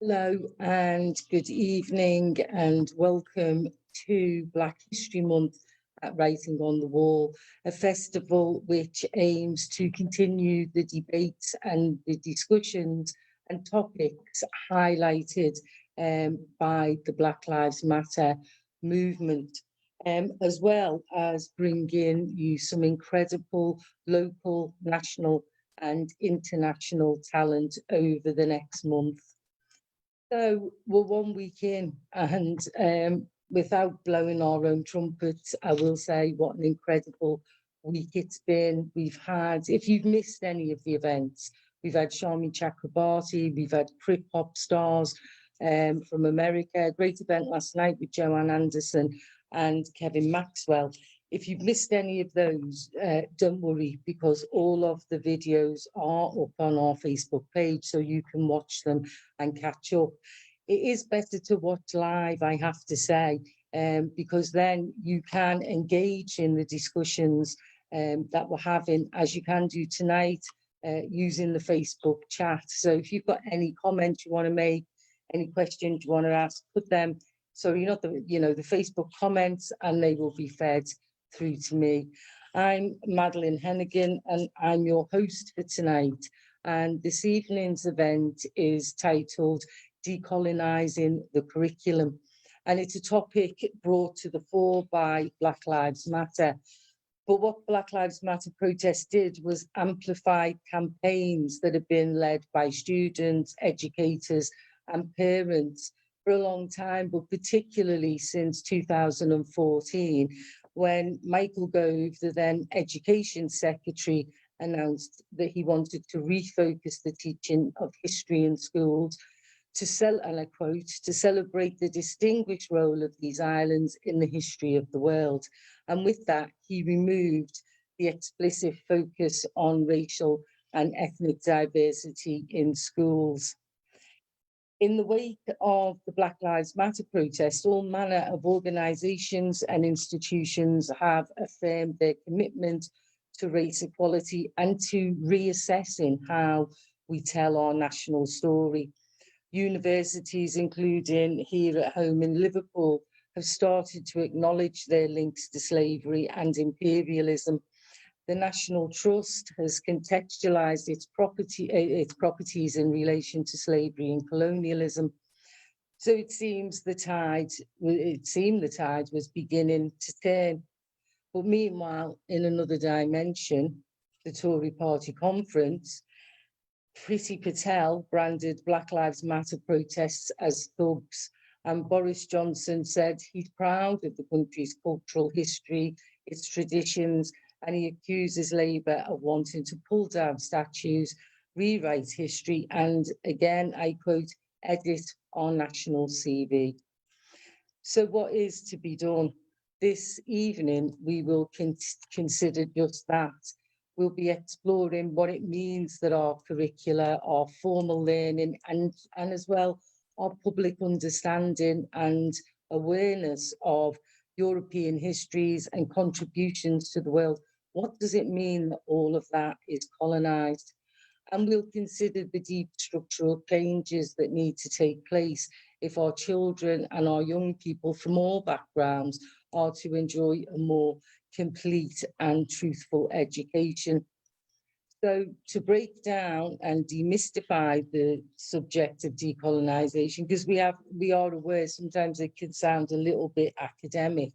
Hello and good evening and welcome to Black History Month at Writing on the Wall, a festival which aims to continue the debates and the discussions and topics highlighted by the Black Lives Matter movement, as well as bringing you some incredible local, national and international talent over the next month. So we're 1 week in, and without blowing our own trumpets, I will say what an incredible week it's been. We've had, if you've missed any of the events, we've had Shami Chakrabarti, we've had Crip Hop stars from America, great event last night with Joanne Anderson and Kevin Maxwell. If you've missed any of those, don't worry, because all of the videos are up on our Facebook page, so you can watch them and catch up. It is better to watch live, I have to say, because then you can engage in the discussions that we're having, as you can do tonight, using the Facebook chat. So if you've got any comments you want to make, any questions you want to ask, put them, sorry, not the, the Facebook comments, and they will be fed through to me. I'm Madeline Hennigan and I'm your host for tonight. And this evening's event is titled Decolonising the Curriculum. And it's a topic brought to the fore by Black Lives Matter. But what Black Lives Matter protest did was amplify campaigns that have been led by students, educators and parents for a long time, but particularly since 2014, when Michael Gove, the then Education Secretary, announced that he wanted to refocus the teaching of history in schools and I quote, to celebrate the distinguished role of these islands in the history of the world. And with that, he removed the explicit focus on racial and ethnic diversity in schools. In the wake of the Black Lives Matter protest, all manner of organisations and institutions have affirmed their commitment to race equality and to reassessing how we tell our national story. Universities, including here at home in Liverpool, have started to acknowledge their links to slavery and imperialism. The National Trust has contextualised its properties in relation to slavery and colonialism. So it seemed the tide was beginning to turn. But meanwhile, in another dimension, the Tory Party conference, Priti Patel branded Black Lives Matter protests as thugs, and Boris Johnson said he's proud of the country's cultural history, its traditions, and he accuses Labour of wanting to pull down statues, rewrite history, and again, I quote, edit our national CV. So what is to be done? This evening, we will consider just that. We'll be exploring what it means that our curricula, our formal learning, and as well, our public understanding and awareness of European histories and contributions to the world. What does it mean that all of that is colonised? And we'll consider the deep structural changes that need to take place if our children and our young people from all backgrounds are to enjoy a more complete and truthful education. So to break down and demystify the subject of decolonisation, because we are aware sometimes it can sound a little bit academic,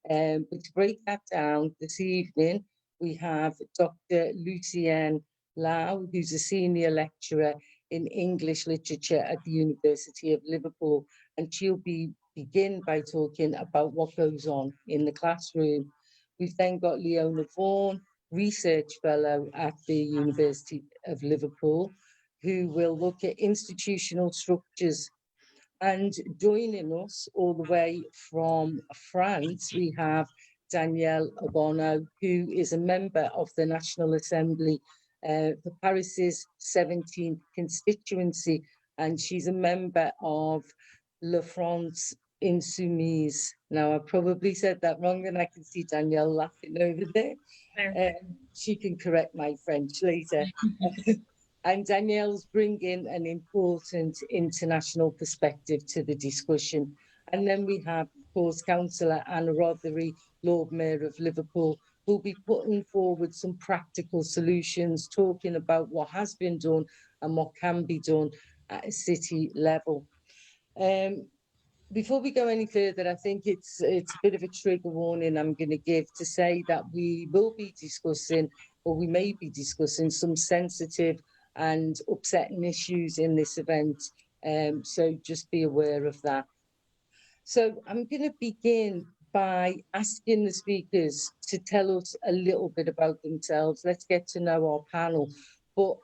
but to break that down this evening, we have Dr. Lucine Low, who's a senior lecturer in English literature at the University of Liverpool, and she'll begin by talking about what goes on in the classroom. We've then got Leona Vaughn, Research Fellow at the University of Liverpool, who will look at institutional structures. And joining us all the way from France, we have Danielle Bono, who is a member of the National Assembly for Paris's 17th constituency, and she's a member of La France Insoumise. Now, I probably said that wrong, and I can see Danielle laughing over there. She can correct my French later. And Danielle's bringing an important international perspective to the discussion. And then we have, of course, Councillor Anna Rothery, Lord Mayor of Liverpool, who'll be putting forward some practical solutions, talking about what has been done and what can be done at a city level. Before we go any further, I think it's a bit of a trigger warning I'm going to give to say that we will be discussing, or we may be discussing, some sensitive and upsetting issues in this event. So just be aware of that. So I'm going to begin by asking the speakers to tell us a little bit about themselves. Let's get to know our panel, but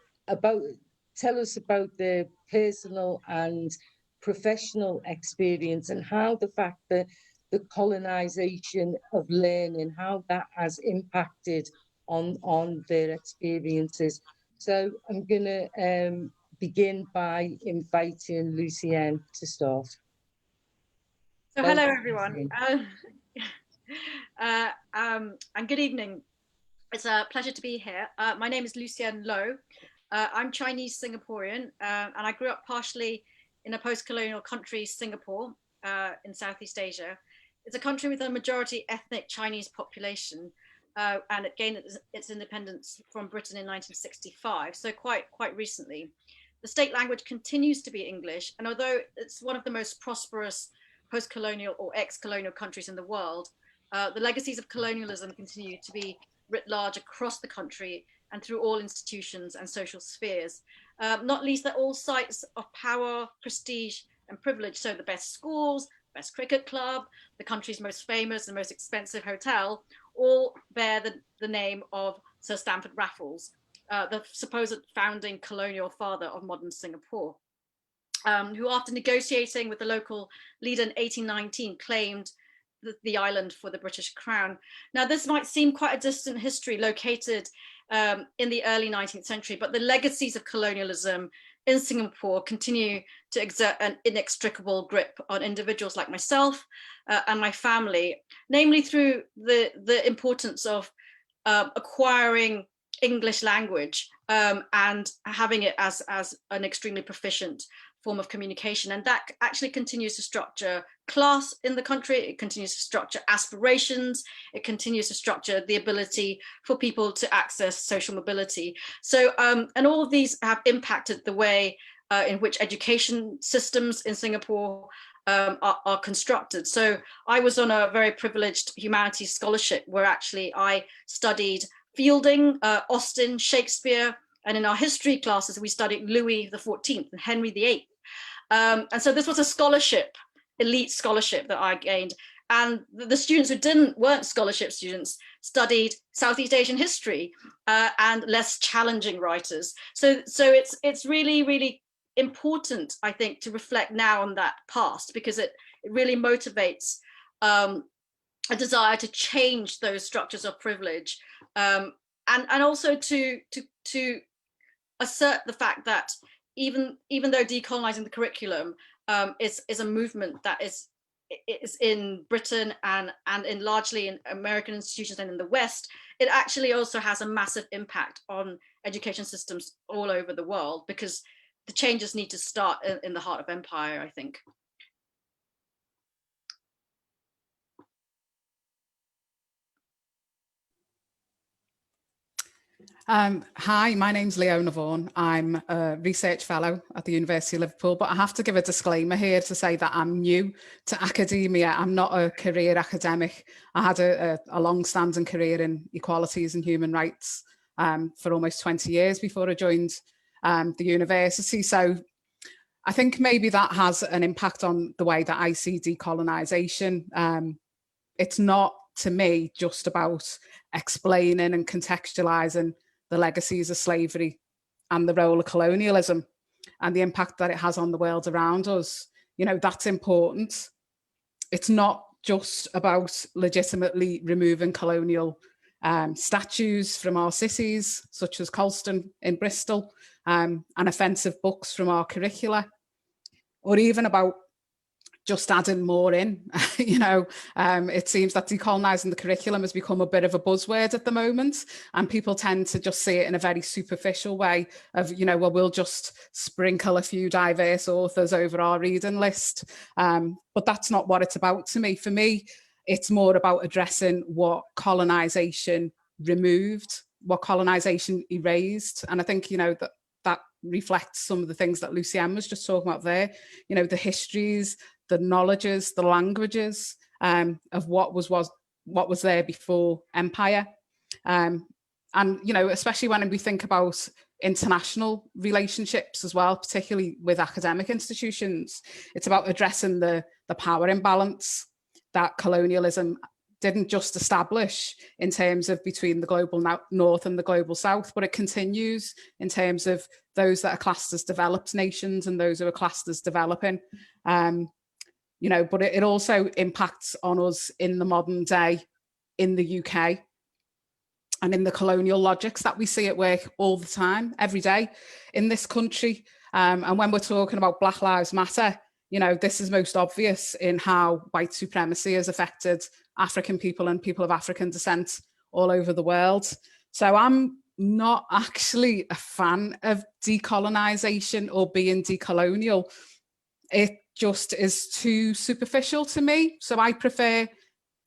tell us about their personal and professional experience and how the fact that the colonisation of learning, how that has impacted on their experiences. So I'm going to begin by inviting Lucienne to start. So hello everyone, and good evening. It's a pleasure to be here. My name is Lucine Low. I'm Chinese Singaporean, and I grew up partially in a post-colonial country, Singapore, in Southeast Asia. It's a country with a majority ethnic Chinese population, and it gained its independence from Britain in 1965, so quite recently. The state language continues to be English, and although it's one of the most prosperous post-colonial or ex-colonial countries in the world, the legacies of colonialism continue to be writ large across the country and through all institutions and social spheres, not least that all sites of power, prestige and privilege, so the best schools, best cricket club, the country's most famous and most expensive hotel, all bear the name of Sir Stamford Raffles, the supposed founding colonial father of modern Singapore. Who after negotiating with the local leader in 1819 claimed the island for the British Crown. Now this might seem quite a distant history located in the early 19th century, but the legacies of colonialism in Singapore continue to exert an inextricable grip on individuals like myself and my family, namely through the importance of acquiring English language and having it as an extremely proficient form of communication. And that actually continues to structure class in the country. It continues to structure aspirations. It continues to structure the ability for people to access social mobility. So, and all of these have impacted the way in which education systems in Singapore are constructed. So I was on a very privileged humanities scholarship where actually I studied Fielding, Austen, Shakespeare, and in our history classes, we studied Louis XIV and Henry VIII. And so this was a scholarship, elite scholarship that I gained. And the students who weren't scholarship students studied Southeast Asian history and less challenging writers. So it's really, really important, I think, to reflect now on that past, because it really motivates a desire to change those structures of privilege, and also to assert the fact that even though decolonising the curriculum is a movement that is in Britain and in largely in American institutions and in the West, it actually also has a massive impact on education systems all over the world, because the changes need to start in the heart of empire, I think. Hi, my name's Leona Vaughn. I'm a research fellow at the University of Liverpool, but I have to give a disclaimer here to say that I'm new to academia. I'm not a career academic. I had a long-standing career in equalities and human rights for almost 20 years before I joined the university. So I think maybe that has an impact on the way that I see decolonisation. It's not, to me, just about explaining and contextualising the legacies of slavery and the role of colonialism and the impact that it has on the world around us. You know, that's important. It's not just about legitimately removing colonial statues from our cities, such as Colston in Bristol, and offensive books from our curricula, or even about just adding more in. You know, it seems that decolonising the curriculum has become a bit of a buzzword at the moment, and people tend to just see it in a very superficial way of, you know, well, we'll just sprinkle a few diverse authors over our reading list. But that's not what it's about to me. For me, it's more about addressing what colonisation removed, what colonisation erased. And I think, you know, that reflects some of the things that Lucienne was just talking about there, you know, the histories, the knowledges, the languages of what was there before empire. And, you know, especially when we think about international relationships as well, particularly with academic institutions, it's about addressing the power imbalance that colonialism didn't just establish in terms of between the global north and the global south, but it continues in terms of those that are classed as developed nations and those who are classed as developing. You know, but it also impacts on us in the modern day in the UK and in the colonial logics that we see at work all the time, every day in this country. And when we're talking about Black Lives Matter, you know, this is most obvious in how white supremacy has affected African people and people of African descent all over the world. So I'm not actually a fan of decolonisation or being decolonial. It just is too superficial to me. So I prefer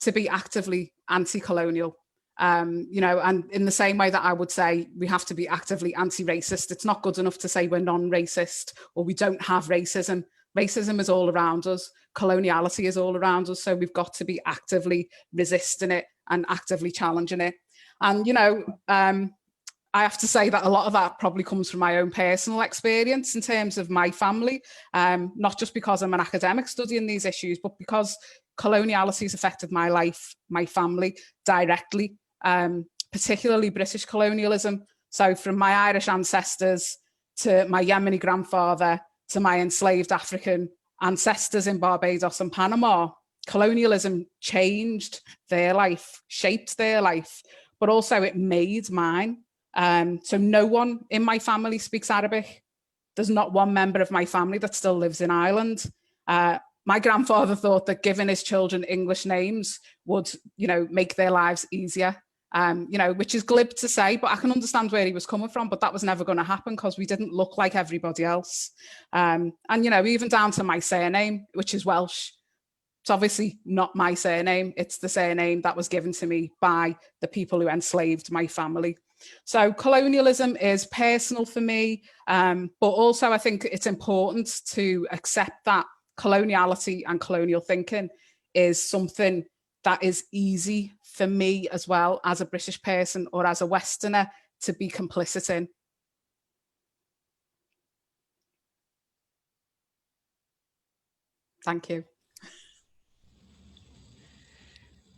to be actively anti-colonial. You know, and in the same way that I would say we have to be actively anti-racist, it's not good enough to say we're non-racist or we don't have racism. Racism is all around us. Coloniality is all around us. So we've got to be actively resisting it and actively challenging it. And, you know, I have to say that a lot of that probably comes from my own personal experience in terms of my family, not just because I'm an academic studying these issues, but because coloniality has affected my life, my family directly, particularly British colonialism. So from my Irish ancestors to my Yemeni grandfather, to my enslaved African ancestors in Barbados and Panama, colonialism changed their life, shaped their life, but also it made mine. So no one in my family speaks Arabic. There's not one member of my family that still lives in Ireland. My grandfather thought that giving his children English names would, you know, make their lives easier. You know, which is glib to say, but I can understand where he was coming from, but that was never going to happen because we didn't look like everybody else. And, you know, even down to my surname, which is Welsh, it's obviously not my surname. It's the surname that was given to me by the people who enslaved my family. So colonialism is personal for me, but also I think it's important to accept that coloniality and colonial thinking is something that is easy for me as well as a British person or as a Westerner to be complicit in. Thank you.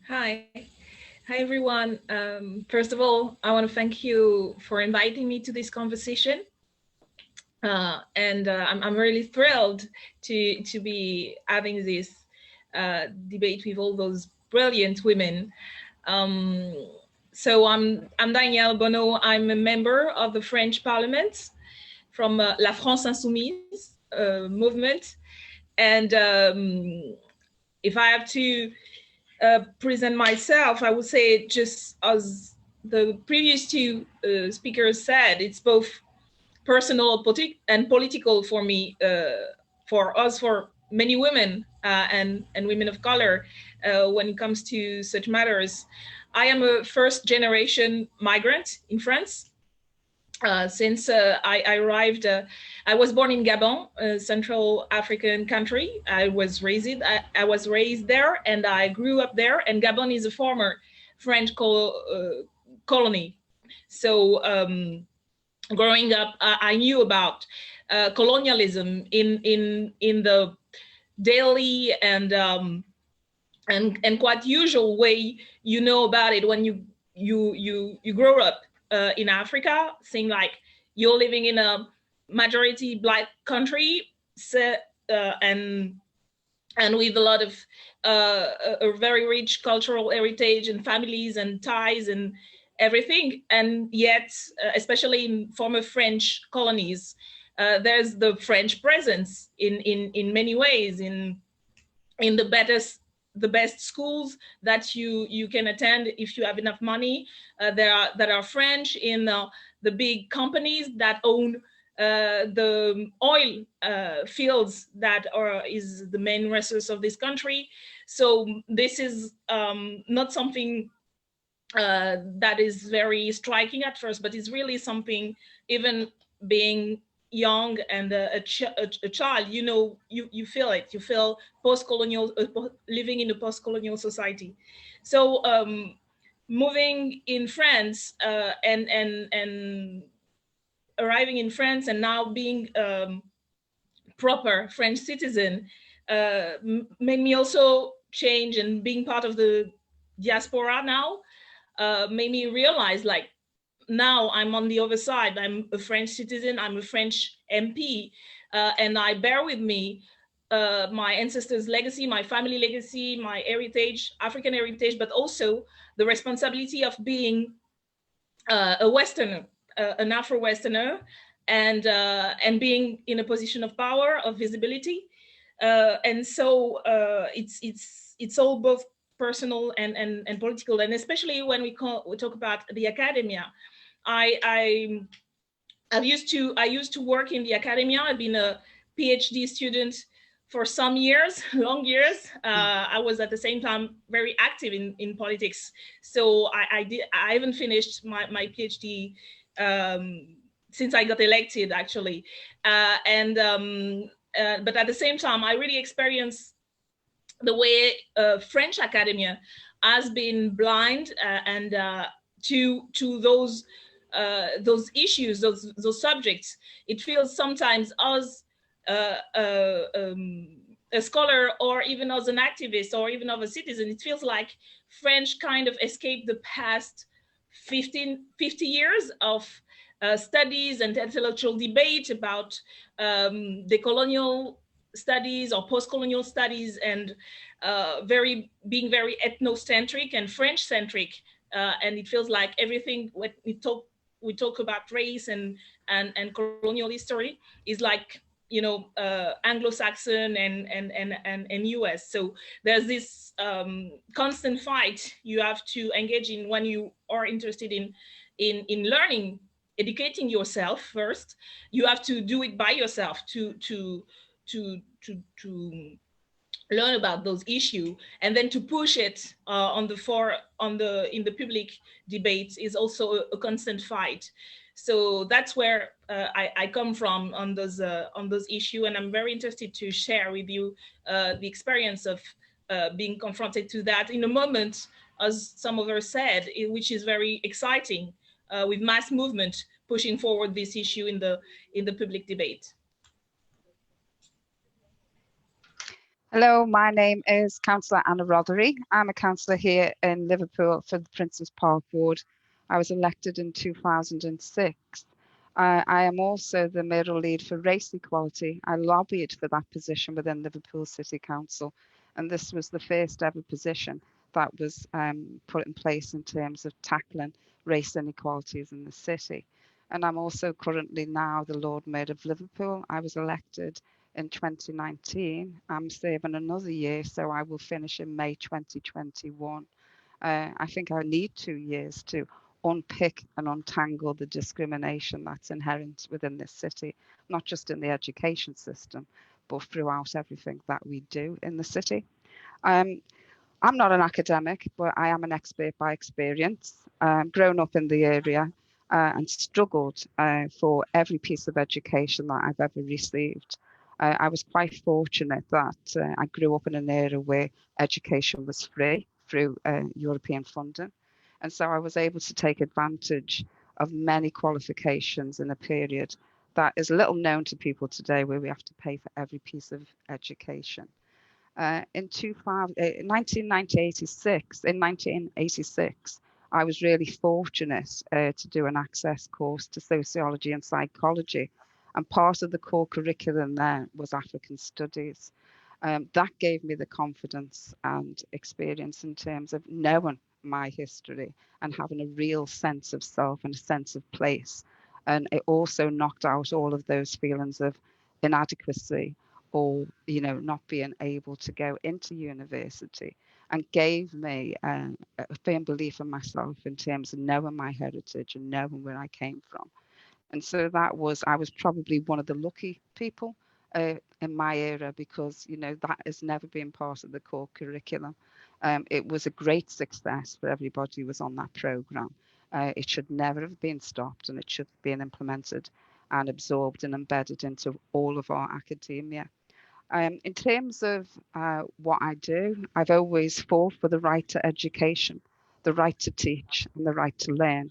Hi everyone. First of all, I want to thank you for inviting me to this conversation. I'm really thrilled to be having this debate with all those brilliant women. So I'm Danielle Bono. I'm a member of the French Parliament from La France Insoumise movement. And if I have to present myself, I would say, just as the previous two speakers said, it's both personal and political for me, for us, for many women and women of color when it comes to such matters. I am a first generation migrant in France. Since I arrived, I was born in Gabon, a Central African country. I was raised there and I grew up there, and Gabon is a former French colony. So growing up, I knew about colonialism in the daily and quite usual way you know about it when you grow up in Africa, seeing like you're living in a majority Black country, so, and with a lot of a very rich cultural heritage and families and ties and everything. And yet, especially in former French colonies, there's the French presence in many ways, in in the best schools that you can attend if you have enough money. That are French in the big companies that own the oil fields that is the main resource of this country. So this is not something that is very striking at first, but it's really something, even being young and a child, you feel it. You feel post-colonial, living in a post-colonial society. So moving in France and arriving in France and now being proper French citizen made me also change, and being part of the diaspora now made me realize, like, now I'm on the other side. I'm a French citizen, I'm a French MP, and I bear with me my ancestors' legacy, my family legacy, my heritage, African heritage, but also the responsibility of being a Westerner, an Afro-Westerner, and being in a position of power, of visibility. And so it's all both personal and political, and especially when we talk about the academia. I used to work in the academia. I've been a PhD student for some years, long years. I was at the same time very active in politics. So I haven't finished my PhD since I got elected, actually. But at the same time, I really experienced the way French academia has been blind to those issues, those subjects. It feels sometimes as a scholar, or even as an activist, or even as a citizen, it feels like French kind of escaped the past 50 years of studies and intellectual debate about decolonial studies or post-colonial studies, and being very ethnocentric and French-centric. And it feels like everything when we talk about race and colonial history is like, Anglo-Saxon and US. So there's this constant fight you have to engage in when you are interested in learning, educating yourself first. You have to do it by yourself to learn about those issues, and then to push it in the public debate is also a constant fight. So that's where I come from on those issues, and I'm very interested to share with you the experience of being confronted to that in a moment, as some of us said, which is very exciting, with mass movement pushing forward this issue in the public debate. Hello, my name is Councillor Anna Rothery. I'm a councillor here in Liverpool for the Princes Park Ward. I was elected in 2006. I am also the mayoral lead for race equality. I lobbied for that position within Liverpool City Council, and this was the first ever position that was put in place in terms of tackling race inequalities in the city. And I'm also currently now the Lord Mayor of Liverpool. I was elected in 2019. I'm serving another year, so I will finish in May 2021. I think I need 2 years to unpick and untangle the discrimination that's inherent within this city, not just in the education system, but throughout everything that we do in the city. I'm not an academic, but I am an expert by experience. Grown up in the area and struggled for every piece of education that I've ever received. I was quite fortunate that I grew up in an era where education was free through European funding. And so I was able to take advantage of many qualifications in a period that is little known to people today, where we have to pay for every piece of education. In 1986, I was really fortunate to do an access course to sociology and psychology. And part of the core curriculum there was African studies. That gave me the confidence and experience in terms of knowing my history and having a real sense of self and a sense of place. And it also knocked out all of those feelings of inadequacy or, you know, not being able to go into university, and gave me a firm belief in myself in terms of knowing my heritage and knowing where I came from. And so I was probably one of the lucky people in my era, because, you know, that has never been part of the core curriculum. It was a great success for everybody who was on that programme. It should never have been stopped, and it should have been implemented and absorbed and embedded into all of our academia. In terms of what I do, I've always fought for the right to education, the right to teach, and the right to learn.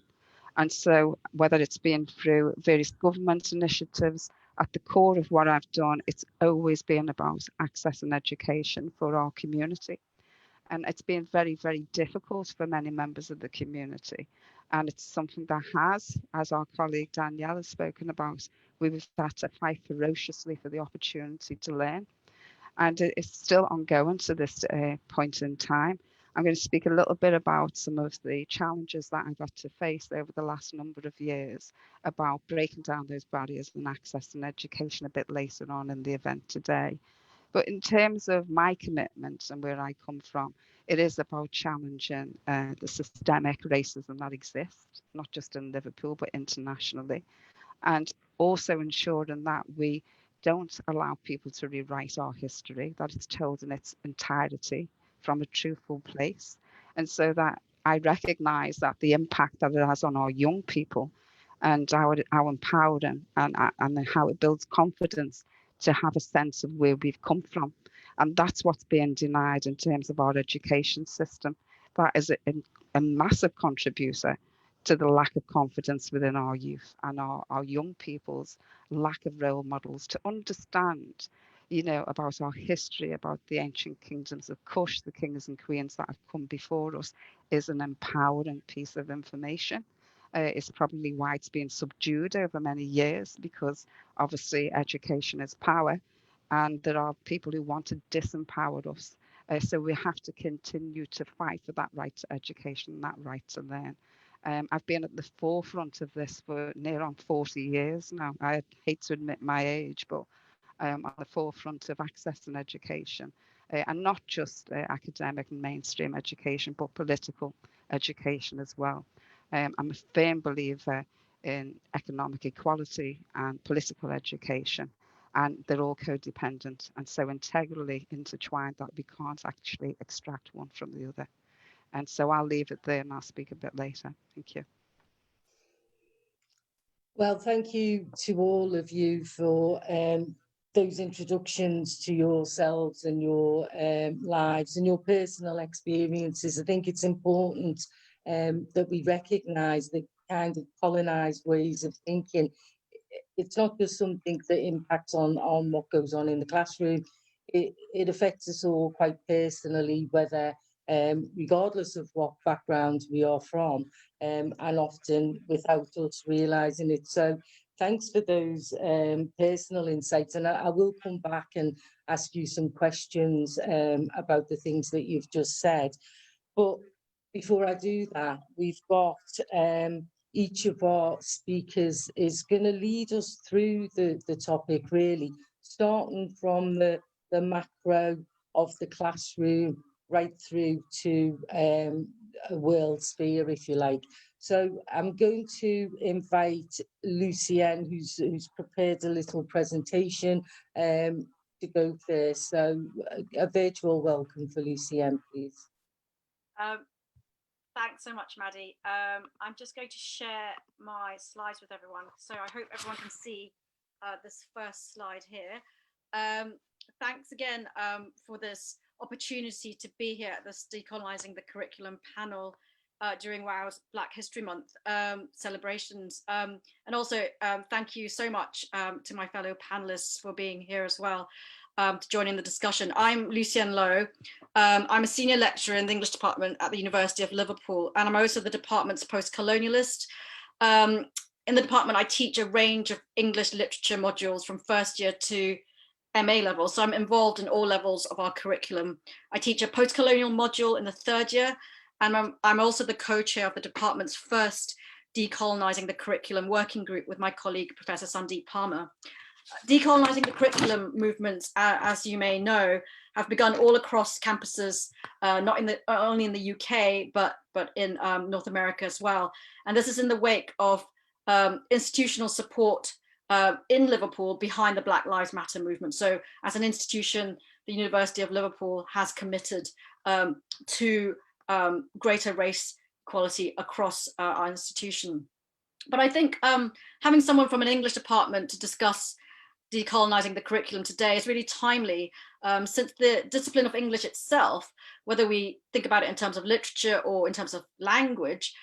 And so whether it's been through various government initiatives, at the core of what I've done, it's always been about access and education for our community. And it's been very, very difficult for many members of the community. And it's something that has, as our colleague Danielle has spoken about, we've had to fight ferociously for the opportunity to learn. And it's still ongoing to this point in time. I'm going to speak a little bit about some of the challenges that I've had to face over the last number of years about breaking down those barriers and access and education a bit later on in the event today. But in terms of my commitments and where I come from, it is about challenging the systemic racism that exists, not just in Liverpool, but internationally, and also ensuring that we don't allow people to rewrite our history, that it's told in its entirety from a truthful place. And so that I recognise that the impact that it has on our young people and how empowering and how it builds confidence to have a sense of where we've come from. And that's what's being denied in terms of our education system. That is a massive contributor to the lack of confidence within our youth and our young people's lack of role models to understand, you know, about our history, about the ancient kingdoms of Kush, the kings and queens that have come before us, is an empowering piece of information. It's probably why it's been subdued over many years, because obviously education is power, and there are people who want to disempower us. So we have to continue to fight for that right to education, that right to learn. I've been at the forefront of this for near on 40 years now. I hate to admit my age, but on the forefront of access and education, and not just academic and mainstream education, but political education as well. I'm a firm believer in economic equality and political education, and they're all codependent and so integrally intertwined that we can't actually extract one from the other. And so I'll leave it there and I'll speak a bit later. Thank you. Well, thank you to all of you for those introductions to yourselves and your lives and your personal experiences. I think it's important that we recognise the kind of colonised ways of thinking. It's not just something that impacts on what goes on in the classroom. It affects us all quite personally, whether regardless of what background we are from, and often without us realising it. So thanks for those personal insights. And I will come back and ask you some questions about the things that you've just said. But before I do that, we've got each of our speakers is going to lead us through the topic, really, starting from the macro of the classroom right through to a world sphere, if you like. So I'm going to invite Lucienne, who's prepared a little presentation, to go first. So a virtual welcome for Lucienne, please. Thanks so much, Maddie. I'm just going to share my slides with everyone. So I hope everyone can see this first slide here. Thanks again for this opportunity to be here at this Decolonising the Curriculum panel during WoW's Black History Month celebrations. And also thank you so much to my fellow panelists for being here as well, to join in the discussion. I'm Lucine Low. I'm a senior lecturer in the English department at the University of Liverpool, and I'm also the department's post-colonialist. In the department, I teach a range of English literature modules from first year to MA level, so I'm involved in all levels of our curriculum. I teach a post-colonial module in the third year, and I'm also the co-chair of the department's first Decolonising the Curriculum working group with my colleague, Professor Sandeep Palmer. Decolonising the Curriculum movements, as you may know, have begun all across campuses, not only in the UK, but in North America as well. And this is in the wake of institutional support in Liverpool behind the Black Lives Matter movement. So as an institution, the University of Liverpool has committed to greater race equality across our institution. But I think having someone from an English department to discuss decolonising the curriculum today is really timely, since the discipline of English itself, whether we think about it in terms of literature or in terms of language,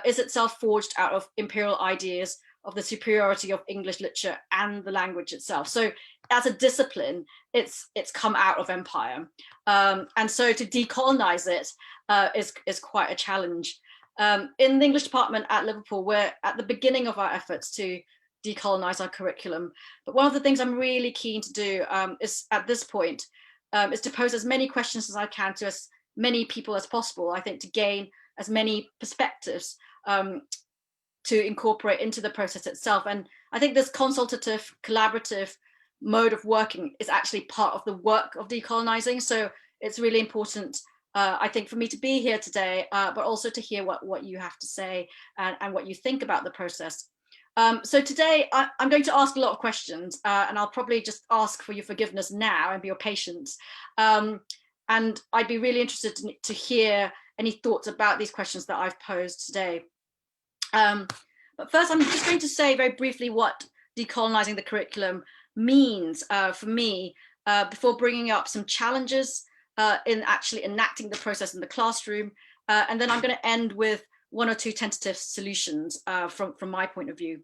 is itself forged out of imperial ideas of the superiority of English literature and the language itself. So as a discipline, it's come out of empire. And so to decolonise it is quite a challenge. In the English department at Liverpool, we're at the beginning of our efforts to decolonise our curriculum. But one of the things I'm really keen to do is at this point is to pose as many questions as I can to as many people as possible, I think, to gain as many perspectives to incorporate into the process itself. And I think this consultative, collaborative mode of working is actually part of the work of decolonising. So it's really important, I think, for me to be here today, but also to hear what you have to say and what you think about the process. So today I'm going to ask a lot of questions, and I'll probably just ask for your forgiveness now and your patience. And I'd be really interested to hear any thoughts about these questions that I've posed today. But first, I'm just going to say very briefly what decolonising the curriculum means for me, before bringing up some challenges in actually enacting the process in the classroom. And then I'm going to end with one or two tentative solutions from my point of view.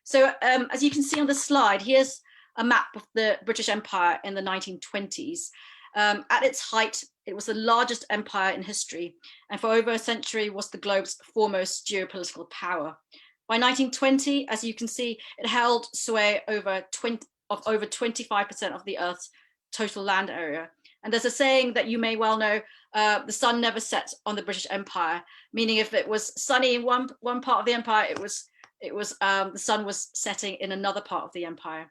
So as you can see on the slide, here's a map of the British Empire in the 1920s. At its height, it was the largest empire in history, and for over a century was the globe's foremost geopolitical power. By 1920, as you can see, it held sway over 25% of the Earth's total land area. And there's a saying that you may well know, the sun never sets on the British Empire, meaning if it was sunny in one part of the empire, the sun was setting in another part of the empire.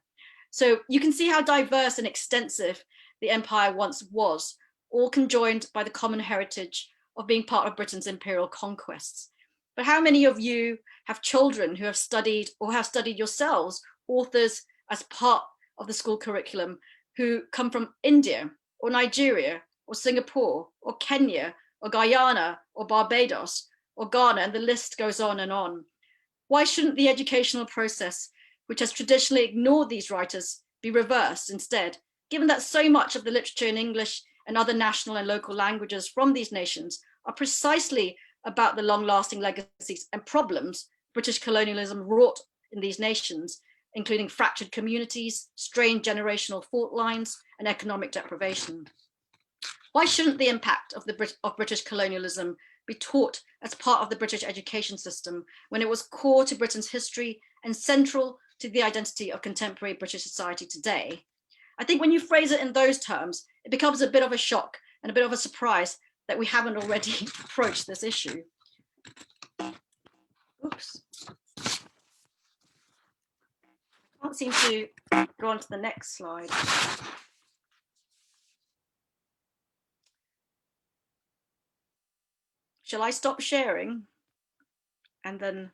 So you can see how diverse and extensive the empire once was, all conjoined by the common heritage of being part of Britain's imperial conquests. But how many of you have children who have studied or have studied yourselves authors as part of the school curriculum who come from India or Nigeria or Singapore or Kenya or Guyana or Barbados or Ghana, and the list goes on and on? Why shouldn't the educational process, which has traditionally ignored these writers, be reversed instead, given that so much of the literature in English and other national and local languages from these nations are precisely about the long-lasting legacies and problems British colonialism wrought in these nations, including fractured communities, strained generational fault lines, and economic deprivation? Why shouldn't the impact of British colonialism be taught as part of the British education system when it was core to Britain's history and central to the identity of contemporary British society today? I think when you phrase it in those terms, it becomes a bit of a shock and a bit of a surprise that we haven't already approached this issue. Oops. I can't seem to go on to the next slide. Shall I stop sharing? And then,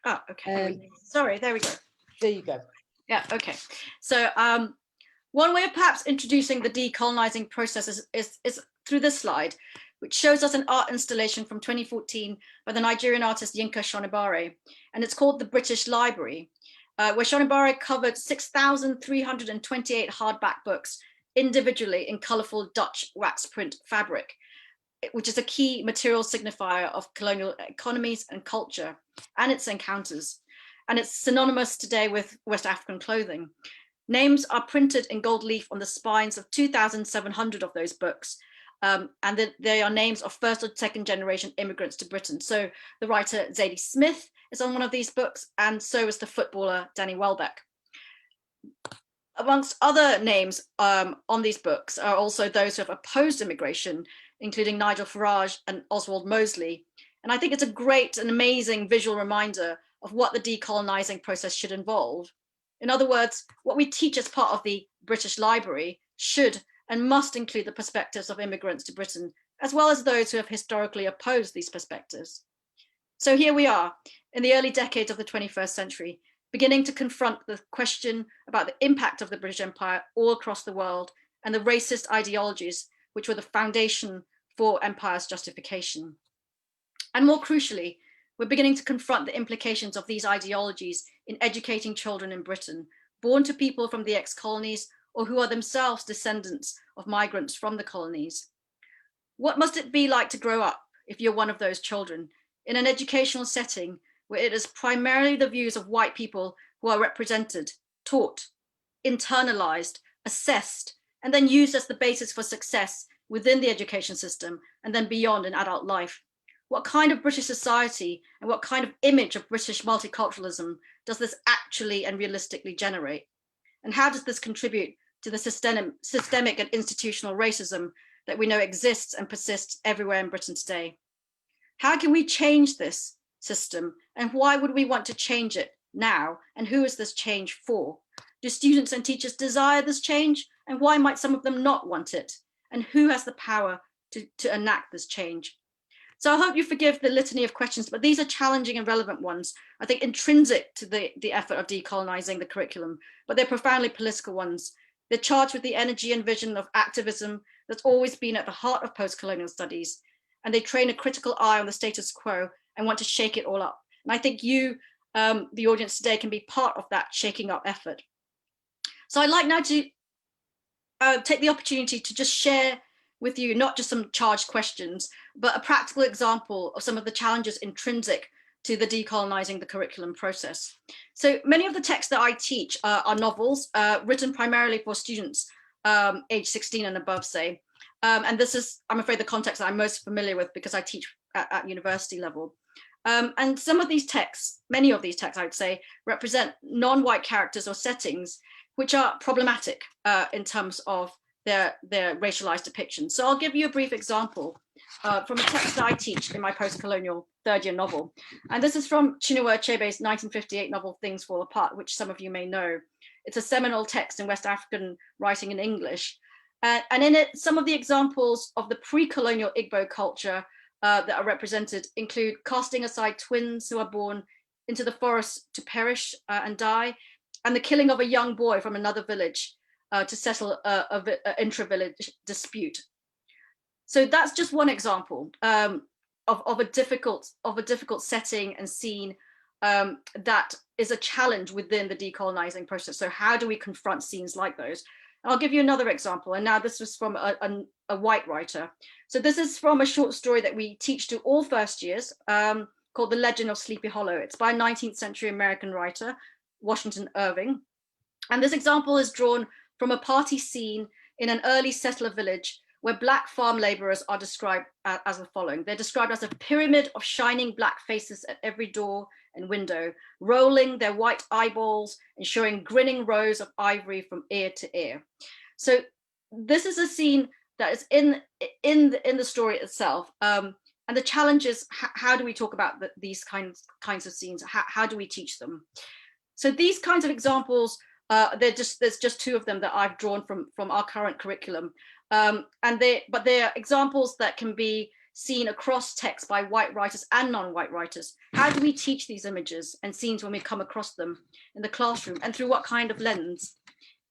oh, okay. Sorry, there we go. There you go. Yeah, okay. So one way of perhaps introducing the decolonising process is through this slide, which shows us an art installation from 2014 by the Nigerian artist Yinka Shonibare, and it's called The British Library, where Shonibare covered 6,328 hardback books individually in colourful Dutch wax print fabric, which is a key material signifier of colonial economies and culture and its encounters. And it's synonymous today with West African clothing. Names are printed in gold leaf on the spines of 2,700 of those books. And they are names of first or second generation immigrants to Britain. So the writer Zadie Smith is on one of these books, and so is the footballer Danny Welbeck. Amongst other names on these books are also those who have opposed immigration, including Nigel Farage and Oswald Mosley. And I think it's a great and amazing visual reminder of what the decolonising process should involve. In other words, what we teach as part of the British Library should and must include the perspectives of immigrants to Britain, as well as those who have historically opposed these perspectives. So here we are, in the early decades of the 21st century, beginning to confront the question about the impact of the British Empire all across the world and the racist ideologies which were the foundation for empire's justification. And more crucially, we're beginning to confront the implications of these ideologies in educating children in Britain, born to people from the ex-colonies or who are themselves descendants of migrants from the colonies. What must it be like to grow up, if you're one of those children, in an educational setting where it is primarily the views of white people who are represented, taught, internalized, assessed, and then used as the basis for success within the education system and then beyond in adult life? What kind of British society and what kind of image of British multiculturalism does this actually and realistically generate? And how does this contribute to the systemic and institutional racism that we know exists and persists everywhere in Britain today? How can we change this system, and why would we want to change it now? And who is this change for? Do students and teachers desire this change? And why might some of them not want it? And who has the power to enact this change? So I hope you forgive the litany of questions, but these are challenging and relevant ones, I think intrinsic to the effort of decolonising the curriculum, but they're profoundly political ones. They're charged with the energy and vision of activism that's always been at the heart of post-colonial studies. And they train a critical eye on the status quo and want to shake it all up. And I think you, the audience today, can be part of that shaking up effort. So I'd like now to take the opportunity to just share with you, not just some charged questions, but a practical example of some of the challenges intrinsic to the decolonising the curriculum process. So many of the texts that I teach are novels written primarily for students age 16 and above, say. And this is, I'm afraid, the context that I'm most familiar with because I teach at university level. And some of these texts, many of these texts, I would say, represent non-white characters or settings which are problematic in terms of their racialized depictions. So I'll give you a brief example from a text that I teach in my post-colonial third-year novel. And this is from Chinua Achebe's 1958 novel, Things Fall Apart, which some of you may know. It's a seminal text in West African writing in English. And in it, some of the examples of the pre-colonial Igbo culture that are represented include casting aside twins who are born into the forest to perish and die, and the killing of a young boy from another village to settle an intra-village dispute. So that's just one example of a difficult setting and scene that is a challenge within the decolonising process. So how do we confront scenes like those? And I'll give you another example. And now this was from a white writer. So this is from a short story that we teach to all first years called The Legend of Sleepy Hollow. It's by a 19th century American writer, Washington Irving. And this example is drawn from a party scene in an early settler village where Black farm laborers are described as the following. They're described as a pyramid of shining Black faces at every door and window, rolling their white eyeballs and showing grinning rows of ivory from ear to ear. So this is a scene that is in the story itself. And the challenge is, how do we talk about these kinds of scenes? How do we teach them? So these kinds of examples, there's just two of them that I've drawn from our current curriculum. But they're examples that can be seen across text by white writers and non-white writers. How do we teach these images and scenes when we come across them in the classroom, and through what kind of lens?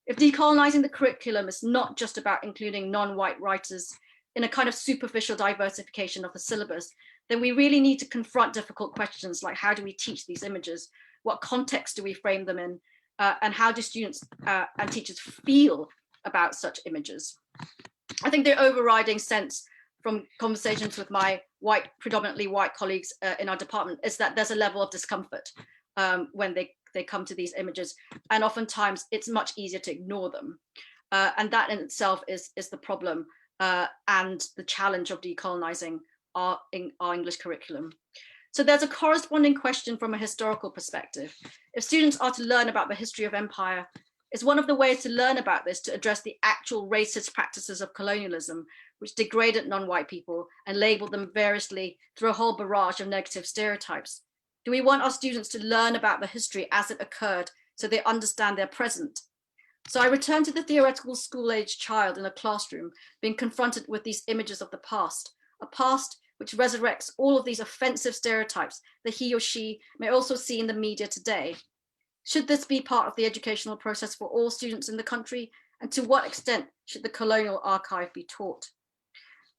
If decolonising the curriculum is not just about including non-white writers in a kind of superficial diversification of the syllabus, then we really need to confront difficult questions like, how do we teach these images? What context do we frame them in? And how do students and teachers feel about such images? I think the overriding sense from conversations with my predominantly white colleagues in our department is that there's a level of discomfort when they come to these images, and oftentimes it's much easier to ignore them. And that in itself is the problem and the challenge of decolonising our English curriculum. So there's a corresponding question from a historical perspective. If students are to learn about the history of empire, is one of the ways to learn about this to address the actual racist practices of colonialism, which degraded non-white people and labeled them variously through a whole barrage of negative stereotypes. Do we want our students to learn about the history as it occurred so they understand their present? So I return to the theoretical school-age child in a classroom being confronted with these images of the past, a past which resurrects all of these offensive stereotypes that he or she may also see in the media today. Should this be part of the educational process for all students in the country? And to what extent should the colonial archive be taught?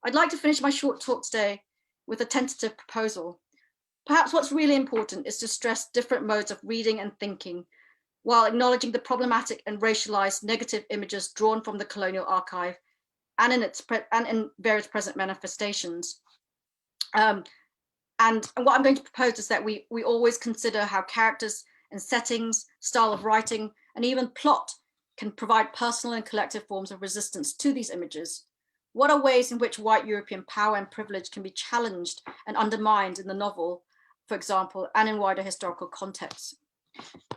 I'd like to finish my short talk today with a tentative proposal. Perhaps what's really important is to stress different modes of reading and thinking while acknowledging the problematic and racialized negative images drawn from the colonial archive and in various present manifestations. And what I'm going to propose is that we always consider how characters and settings, style of writing, and even plot can provide personal and collective forms of resistance to these images. What are ways in which white European power and privilege can be challenged and undermined in the novel, for example, and in wider historical contexts?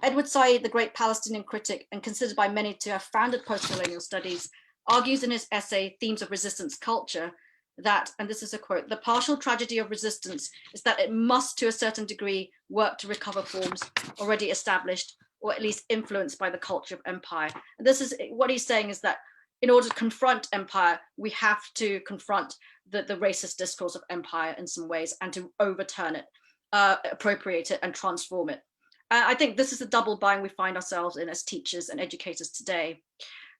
Edward Said, the great Palestinian critic and considered by many to have founded post-colonial studies, argues in his essay, Themes of Resistance Culture, that, and this is a quote, the partial tragedy of resistance is that it must, to a certain degree, work to recover forms already established or at least influenced by the culture of empire. And this is what he's saying, is that in order to confront empire, we have to confront the racist discourse of empire in some ways and to overturn it, appropriate it and transform it. I think this is the double bind we find ourselves in as teachers and educators today.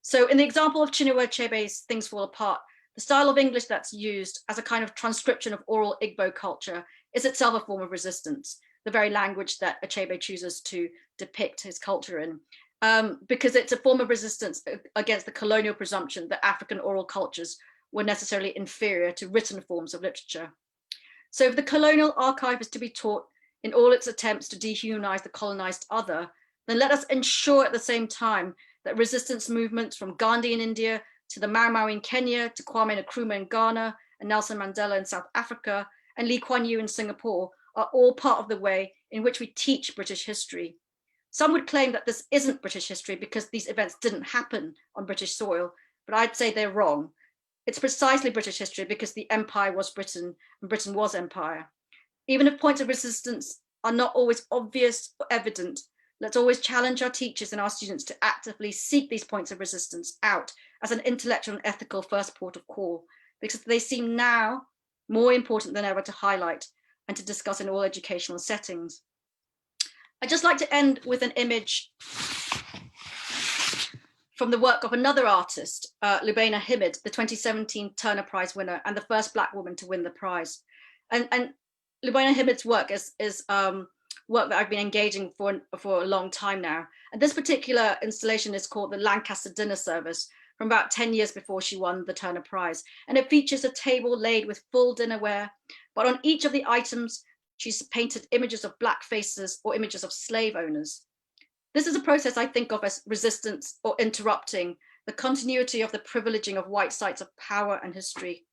So in the example of Chinua Achebe's Things Fall Apart, the style of English that's used as a kind of transcription of oral Igbo culture is itself a form of resistance, the very language that Achebe chooses to depict his culture in, because it's a form of resistance against the colonial presumption that African oral cultures were necessarily inferior to written forms of literature. So if the colonial archive is to be taught in all its attempts to dehumanize the colonized other, then let us ensure at the same time that resistance movements from Gandhi in India to the Mau Mau in Kenya, to Kwame Nkrumah in Ghana, and Nelson Mandela in South Africa, and Lee Kuan Yew in Singapore are all part of the way in which we teach British history. Some would claim that this isn't British history because these events didn't happen on British soil, but I'd say they're wrong. It's precisely British history because the empire was Britain and Britain was empire. Even if points of resistance are not always obvious or evident, let's always challenge our teachers and our students to actively seek these points of resistance out as an intellectual and ethical first port of call, because they seem now more important than ever to highlight and to discuss in all educational settings. I'd just like to end with an image from the work of another artist, Lubaina Himid, the 2017 Turner Prize winner and the first Black woman to win the prize. And Lubaina Himid's work is work that I've been engaging for a long time now. And this particular installation is called the Lancaster Dinner Service, from about 10 years before she won the Turner Prize. And it features a table laid with full dinnerware, but on each of the items, she's painted images of Black faces or images of slave owners. This is a process I think of as resistance or interrupting the continuity of the privileging of white sites of power and history.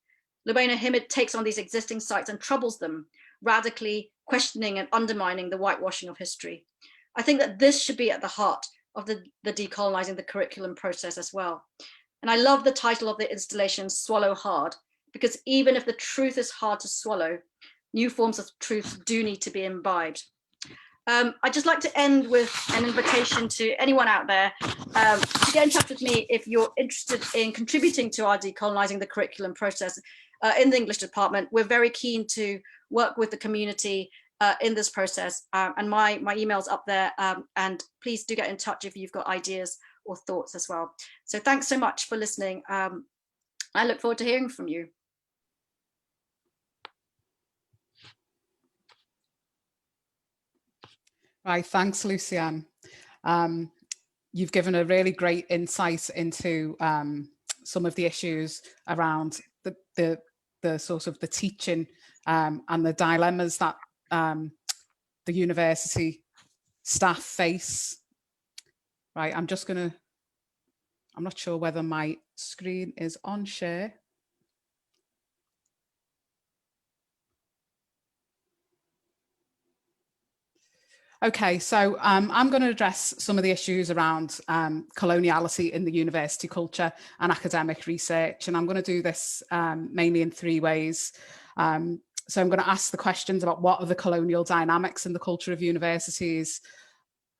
Lubaina Himid takes on these existing sites and troubles them, radically questioning and undermining the whitewashing of history. I think that this should be at the heart of the Decolonizing the Curriculum process as well. And I love the title of the installation, Swallow Hard, because even if the truth is hard to swallow, new forms of truth do need to be imbibed. I'd just like to end with an invitation to anyone out there to get in touch with me if you're interested in contributing to our Decolonizing the Curriculum process in the English department. We're very keen to work with the community in this process, and my email's up there, and please do get in touch if you've got ideas or thoughts as well. So thanks so much for listening. I look forward to hearing from you. Right, thanks, Lucienne. You've given a really great insight into some of the issues around the sort of the teaching and the dilemmas that the university staff face. Right, I'm not sure whether my screen is on share. Okay, so I'm going to address some of the issues around coloniality in the university culture and academic research, and I'm going to do this mainly in three ways. So I'm going to ask the questions about what are the colonial dynamics in the culture of universities,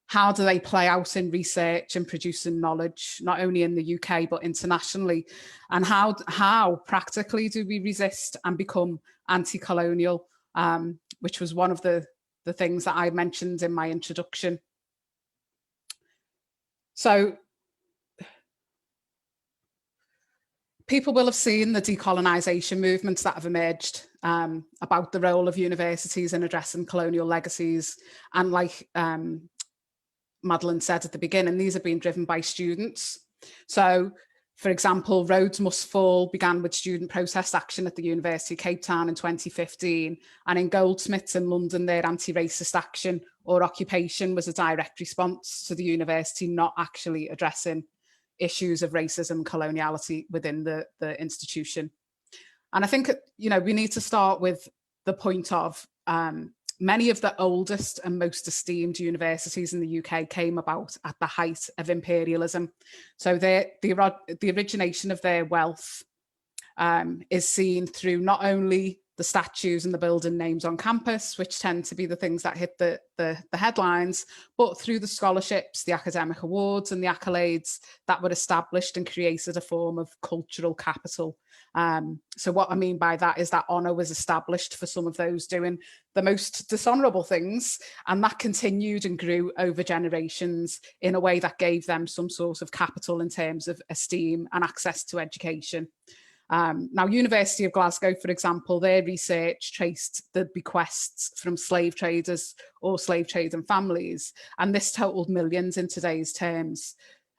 how do they play out in research and producing knowledge, not only in the UK, but internationally, and how practically do we resist and become anti-colonial, which was one of the things that I mentioned in my introduction. So people will have seen the decolonisation movements that have emerged about the role of universities in addressing colonial legacies. And like Madeleine said at the beginning, these are being driven by students. So, for example, Roads Must Fall began with student protest action at the University of Cape Town in 2015. And in Goldsmiths in London, their anti-racist action or occupation was a direct response to the university not actually addressing issues of racism and coloniality within the institution. And I think, you know, we need to start with the point of many of the oldest and most esteemed universities in the UK came about at the height of imperialism. So the origination of their wealth is seen through not only the statues and the building names on campus, which tend to be the things that hit the headlines, but through the scholarships, the academic awards and the accolades that were established and created a form of cultural capital. So what I mean by that is that honour was established for some of those doing the most dishonourable things, and that continued and grew over generations in a way that gave them some sort of capital in terms of esteem and access to education. Now, University of Glasgow, for example, their research traced the bequests from slave traders or slave trading families, and this totaled millions in today's terms.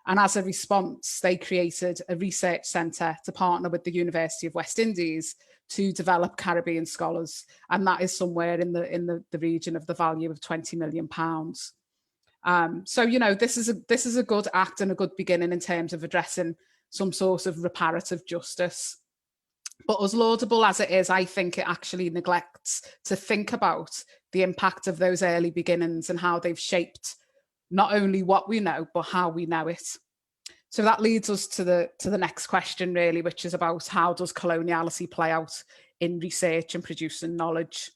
And as a response, they created a research centre to partner with the University of West Indies to develop Caribbean scholars, and that is somewhere in the region of the value of £20 million. So, you know, this is a good act and a good beginning in terms of addressing some sort of reparative justice. But as laudable as it is, I think it actually neglects to think about the impact of those early beginnings and how they've shaped not only what we know, but how we know it. So that leads us to the next question, really, which is about how does coloniality play out in research and producing knowledge?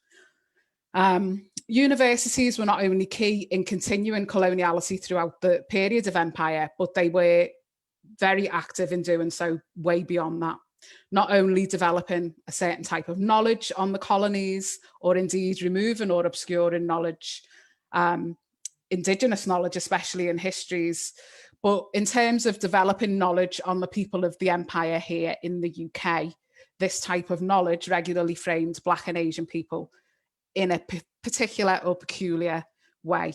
Universities were not only key in continuing coloniality throughout the period of empire, but they were very active in doing so way beyond that, not only developing a certain type of knowledge on the colonies, or indeed removing or obscuring knowledge, indigenous knowledge, especially in histories, but in terms of developing knowledge on the people of the empire here in the UK, this type of knowledge regularly framed Black and Asian people in a particular or peculiar way.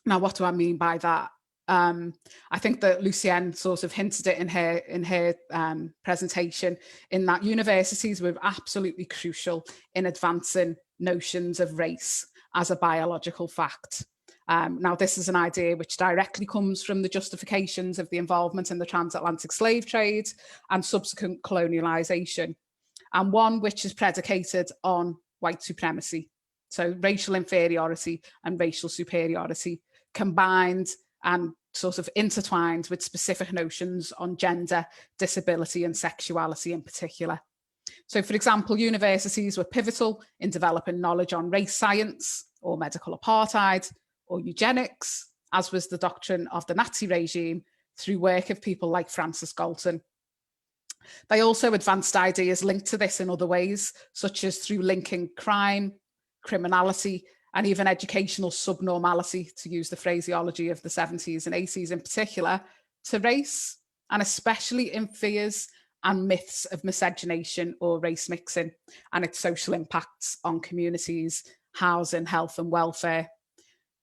Now, what do I mean by that? I think that Lucienne sort of hinted it in her presentation, in that universities were absolutely crucial in advancing notions of race as a biological fact. Now, this is an idea which directly comes from the justifications of the involvement in the transatlantic slave trade and subsequent colonialisation, and one which is predicated on white supremacy. So racial inferiority and racial superiority combined and sort of intertwined with specific notions on gender, disability and sexuality in particular. So, for example, universities were pivotal in developing knowledge on race science or medical apartheid or eugenics, as was the doctrine of the Nazi regime, through work of people like Francis Galton. They also advanced ideas linked to this in other ways, such as through linking crime, criminality, and even educational subnormality, to use the phraseology of the 70s and 80s in particular, to race, and especially in fears and myths of miscegenation or race mixing and its social impacts on communities, housing, health and welfare.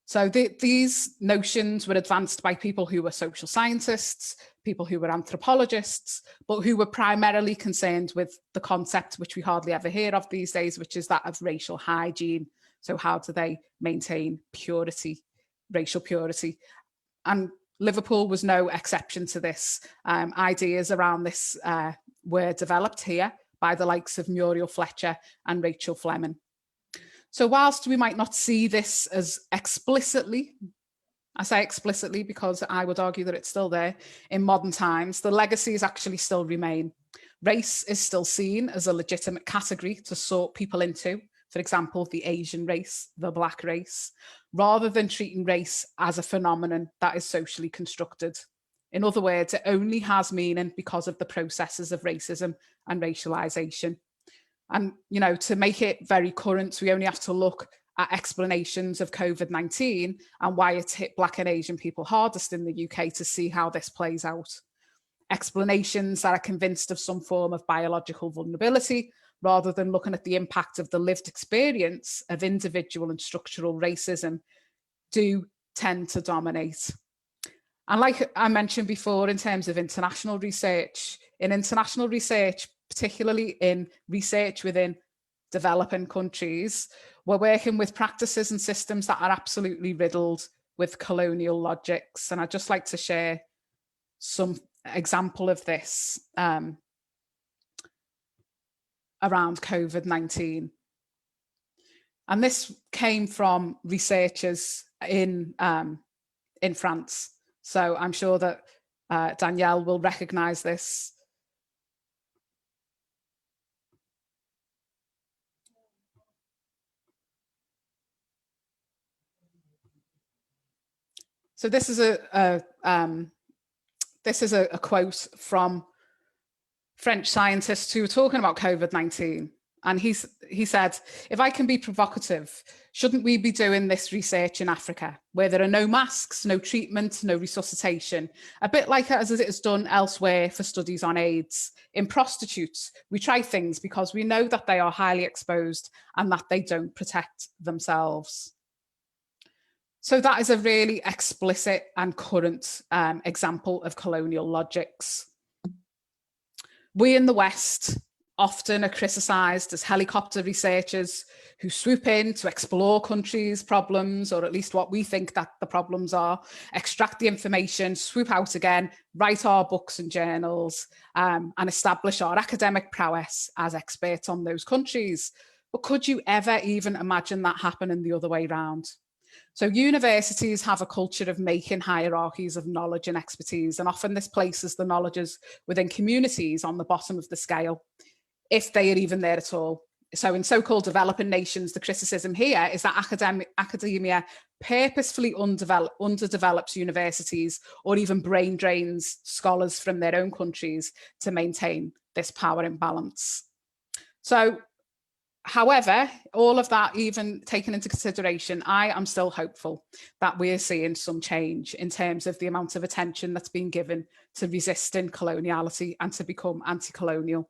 So these notions were advanced by people who were social scientists, people who were anthropologists, but who were primarily concerned with the concept, which we hardly ever hear of these days, which is that of racial hygiene. So how do they maintain purity, racial purity? And Liverpool was no exception to this. Ideas around this were developed here by the likes of Muriel Fletcher and Rachel Fleming. So whilst we might not see this as explicitly, I say explicitly because I would argue that it's still there in modern times, the legacies actually still remain. Race is still seen as a legitimate category to sort people into, for example, the Asian race, the Black race, rather than treating race as a phenomenon that is socially constructed. In other words, it only has meaning because of the processes of racism and racialization. And, you know, to make it very current, we only have to look at explanations of COVID-19 and why it's hit Black and Asian people hardest in the UK to see how this plays out. Explanations that are convinced of some form of biological vulnerability, rather than looking at the impact of the lived experience of individual and structural racism, do tend to dominate. And like I mentioned before, in terms of international research, particularly in research within developing countries, we're working with practices and systems that are absolutely riddled with colonial logics. And I'd just like to share some example of this around COVID-19. And this came from researchers in France. So I'm sure that Danielle will recognise this. So this is a quote from French scientists who were talking about COVID-19. And he said, if I can be provocative, shouldn't we be doing this research in Africa, where there are no masks, no treatment, no resuscitation, a bit like as it is done elsewhere for studies on AIDS? In prostitutes, we try things because we know that they are highly exposed and that they don't protect themselves. So that is a really explicit and current example of colonial logics. We in the West often are criticised as helicopter researchers who swoop in to explore countries' problems, or at least what we think that the problems are, extract the information, swoop out again, write our books and journals, and establish our academic prowess as experts on those countries. But could you ever even imagine that happening the other way around? So universities have a culture of making hierarchies of knowledge and expertise, and often this places the knowledges within communities on the bottom of the scale, if they are even there at all. So in so-called developing nations, the criticism here is that academia purposefully underdevelops universities, or even brain drains scholars from their own countries to maintain this power imbalance. So, however, all of that even taken into consideration, I am still hopeful that we're seeing some change in terms of the amount of attention that's been given to resisting coloniality and to become anti-colonial.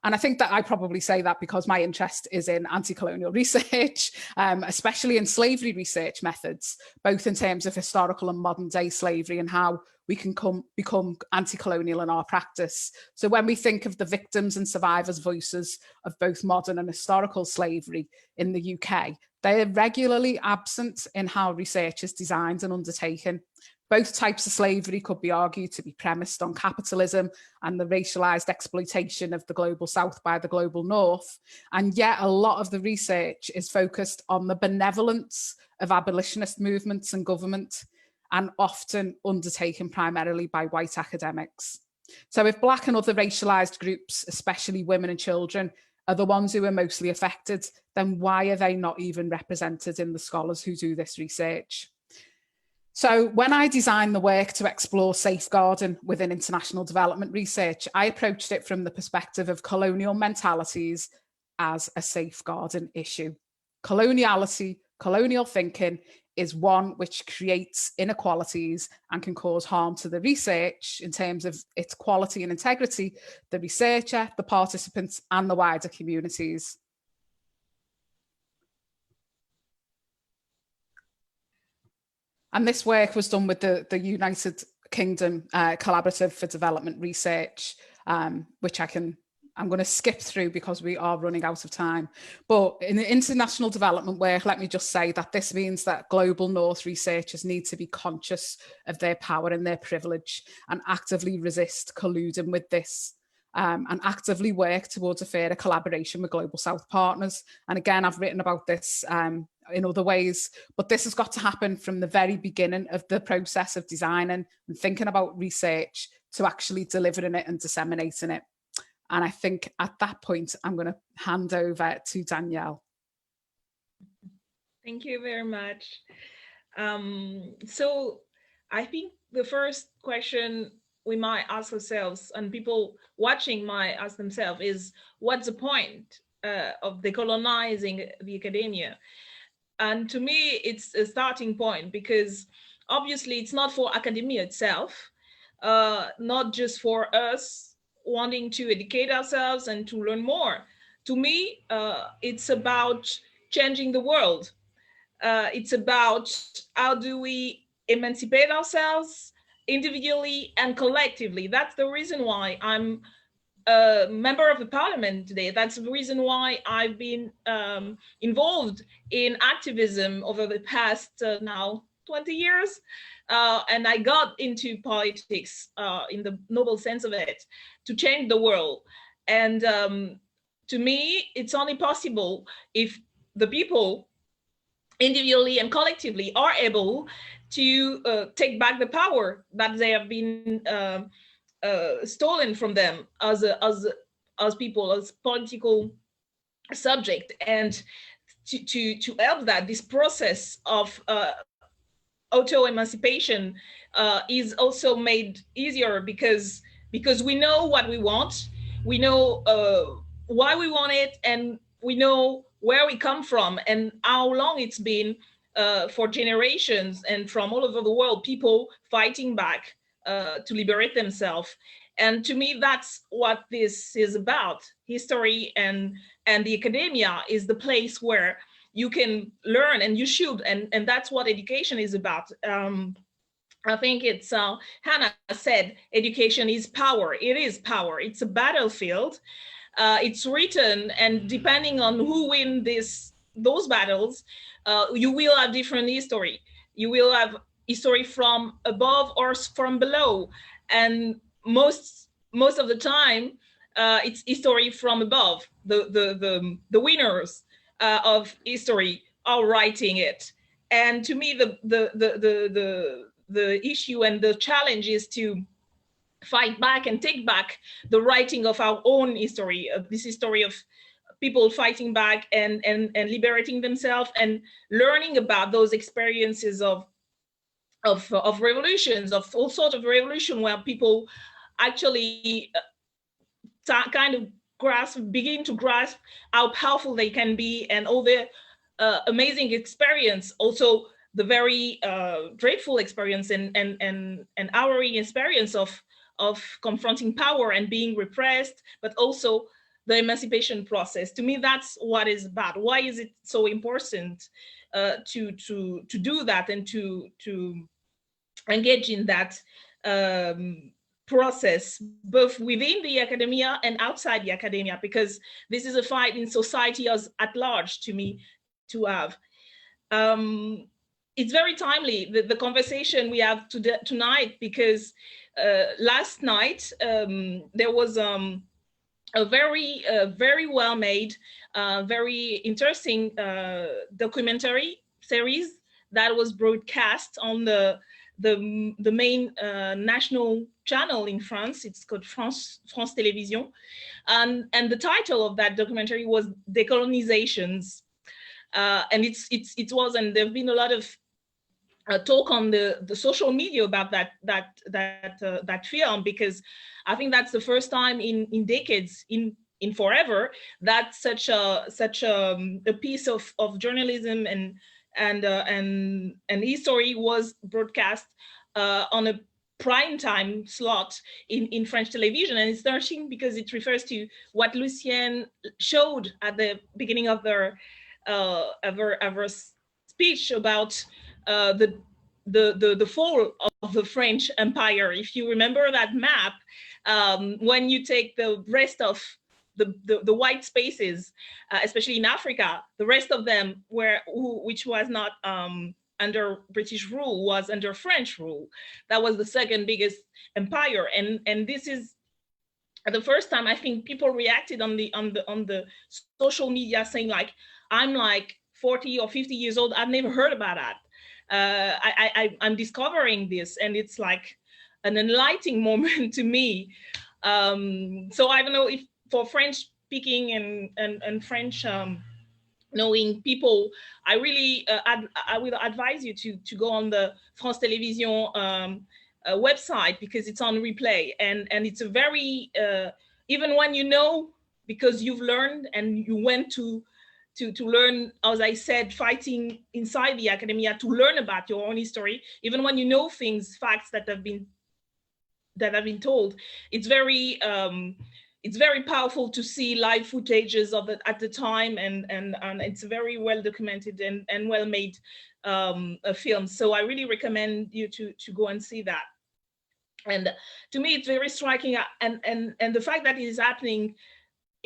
And I think that I probably say that because my interest is in anti-colonial research, especially in slavery research methods, both in terms of historical and modern day slavery and how we can become anti-colonial in our practice. So when we think of the victims and survivors' voices of both modern and historical slavery in the UK, they are regularly absent in how research is designed and undertaken. Both types of slavery could be argued to be premised on capitalism and the racialized exploitation of the global South by the global North. And yet a lot of the research is focused on the benevolence of abolitionist movements and government, and often undertaken primarily by white academics. So if Black and other racialized groups, especially women and children, are the ones who are mostly affected, then why are they not even represented in the scholars who do this research? So when I designed the work to explore safeguarding within international development research, I approached it from the perspective of colonial mentalities as a safeguarding issue. Colonial thinking is one which creates inequalities and can cause harm to the research in terms of its quality and integrity, the researcher, the participants, and the wider communities. And this work was done with the United Kingdom Collaborative for Development Research, which I'm going to skip through because we are running out of time. But in the international development work, let me just say that this means that global North researchers need to be conscious of their power and their privilege and actively resist colluding with this. And actively work towards a fairer collaboration with global South partners. And again, I've written about this in other ways, but this has got to happen from the very beginning of the process of designing and thinking about research to actually delivering it and disseminating it. And I think at that point, I'm going to hand over to Danielle. Thank you very much. So I think the first question we might ask ourselves, and people watching might ask themselves, is what's the point of decolonizing the academia? And to me, it's a starting point, because obviously it's not for academia itself, not just for us wanting to educate ourselves and to learn more. To me, it's about changing the world. It's about how do we emancipate ourselves individually and collectively. That's the reason why I'm a member of the parliament today. That's the reason why I've been involved in activism over the past now 20 years. And I got into politics in the noble sense of it, to change the world. And to me, it's only possible if the people individually and collectively are able to take back the power that they have been stolen from them as people, as political subject, and to help that this process of auto-emancipation is also made easier, because we know what we want, we know why we want it, and we know where we come from and how long it's been for generations, and from all over the world, people fighting back to liberate themselves. And to me, that's what this is about. History and the academia is the place where you can learn, and you should, and that's what education is about. I think it's Hannah said, education is power. It is power. It's a battlefield. It's written, and depending on who wins those battles, you will have different history. You will have history from above or from below, and most of the time, it's history from above. The winners of history are writing it, and to me, the issue and the challenge is to fight back and take back the writing of our own history, of this history of people fighting back and liberating themselves, and learning about those experiences of revolutions, of all sorts of revolution, where people actually kind of begin to grasp how powerful they can be, and all the amazing experience, also the very dreadful experience and harrowing experience of confronting power and being repressed, but also the emancipation process. To me, that's what it's about. Why is it so important to do that, and to engage in that process, both within the academia and outside the academia? Because this is a fight in society as at large, to me, to have. It's very timely, the conversation we have tonight, because last night there was a very well made, very interesting documentary series that was broadcast on the main national channel in France. It's called France Télévisions, and the title of that documentary was Decolonizations, and it was, and there've been a lot of talk on the social media about that film, because I think that's the first time in decades, in forever, that such a piece of journalism and history was broadcast on a prime time slot in French television. And it's interesting because it refers to what Lucienne showed at the beginning of her speech about the fall of the French Empire. If you remember that map, when you take the rest of the white spaces, especially in Africa, the rest of them which was not under British rule, was under French rule. That was the second biggest empire, and this is the first time I think people reacted on the social media, saying like, I'm like 40 or 50 years old, I've never heard about that. I'm discovering this, and it's like an enlightening moment to me. So I don't know if for French speaking and French knowing people, I really I will advise you to go on the France Télévisions website, because it's on replay, and it's a very even when you know, because you've learned and you went to learn, as I said, fighting inside the academia to learn about your own history, even when you know things, facts that have been told, it's very powerful to see live footages of it at the time, and it's very well documented and well made film. So I really recommend you to go and see that. And to me, it's very striking, and the fact that it is happening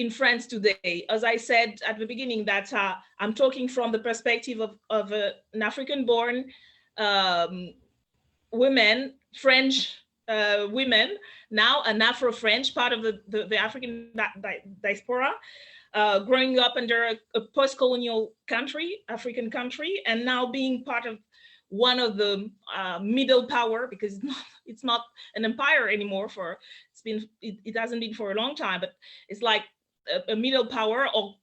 in France today, as I said at the beginning, that I'm talking from the perspective of an African-born women, French women, now an Afro-French, part of the African diaspora, growing up under a post-colonial country, African country, and now being part of one of the middle power, because it's not an empire anymore. It hasn't been for a long time, but it's like a middle power, or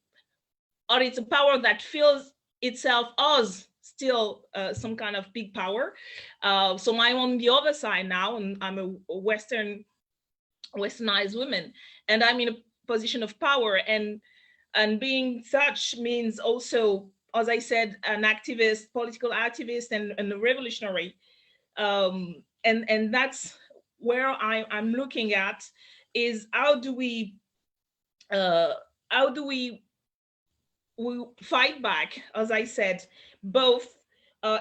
it's a power that feels itself as still some kind of big power. So I'm on the other side now, and I'm a westernized woman, and I'm in a position of power, and being such means also, as I said, an activist, political activist, and a revolutionary, and that's where I'm looking at, is how do we fight back, as I said, both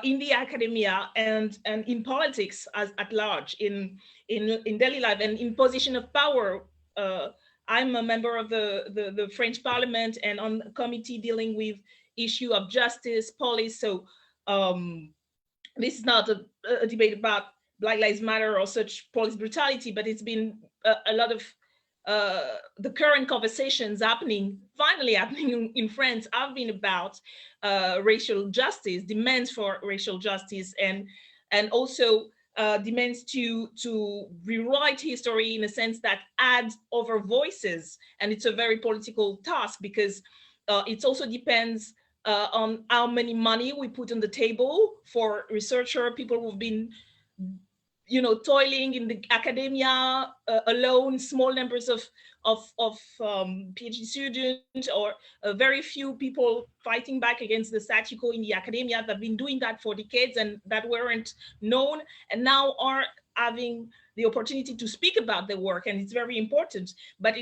in the academia and in politics at large, in daily life and in position of power. I'm a member of the French Parliament and on a committee dealing with issue of justice, police. So this is not a debate about Black Lives Matter or such police brutality, but it's been a lot of the current conversations finally happening in France have been about racial justice, demands for racial justice, and also demands to rewrite history in a sense that adds other voices. And it's a very political task, because it also depends on how many money we put on the table for researchers, people who've been toiling in the academia alone, small numbers of PhD students, or very few people fighting back against the statu quo in the academia that have been doing that for decades and that weren't known, and now are having the opportunity to speak about their work, and it's very important. But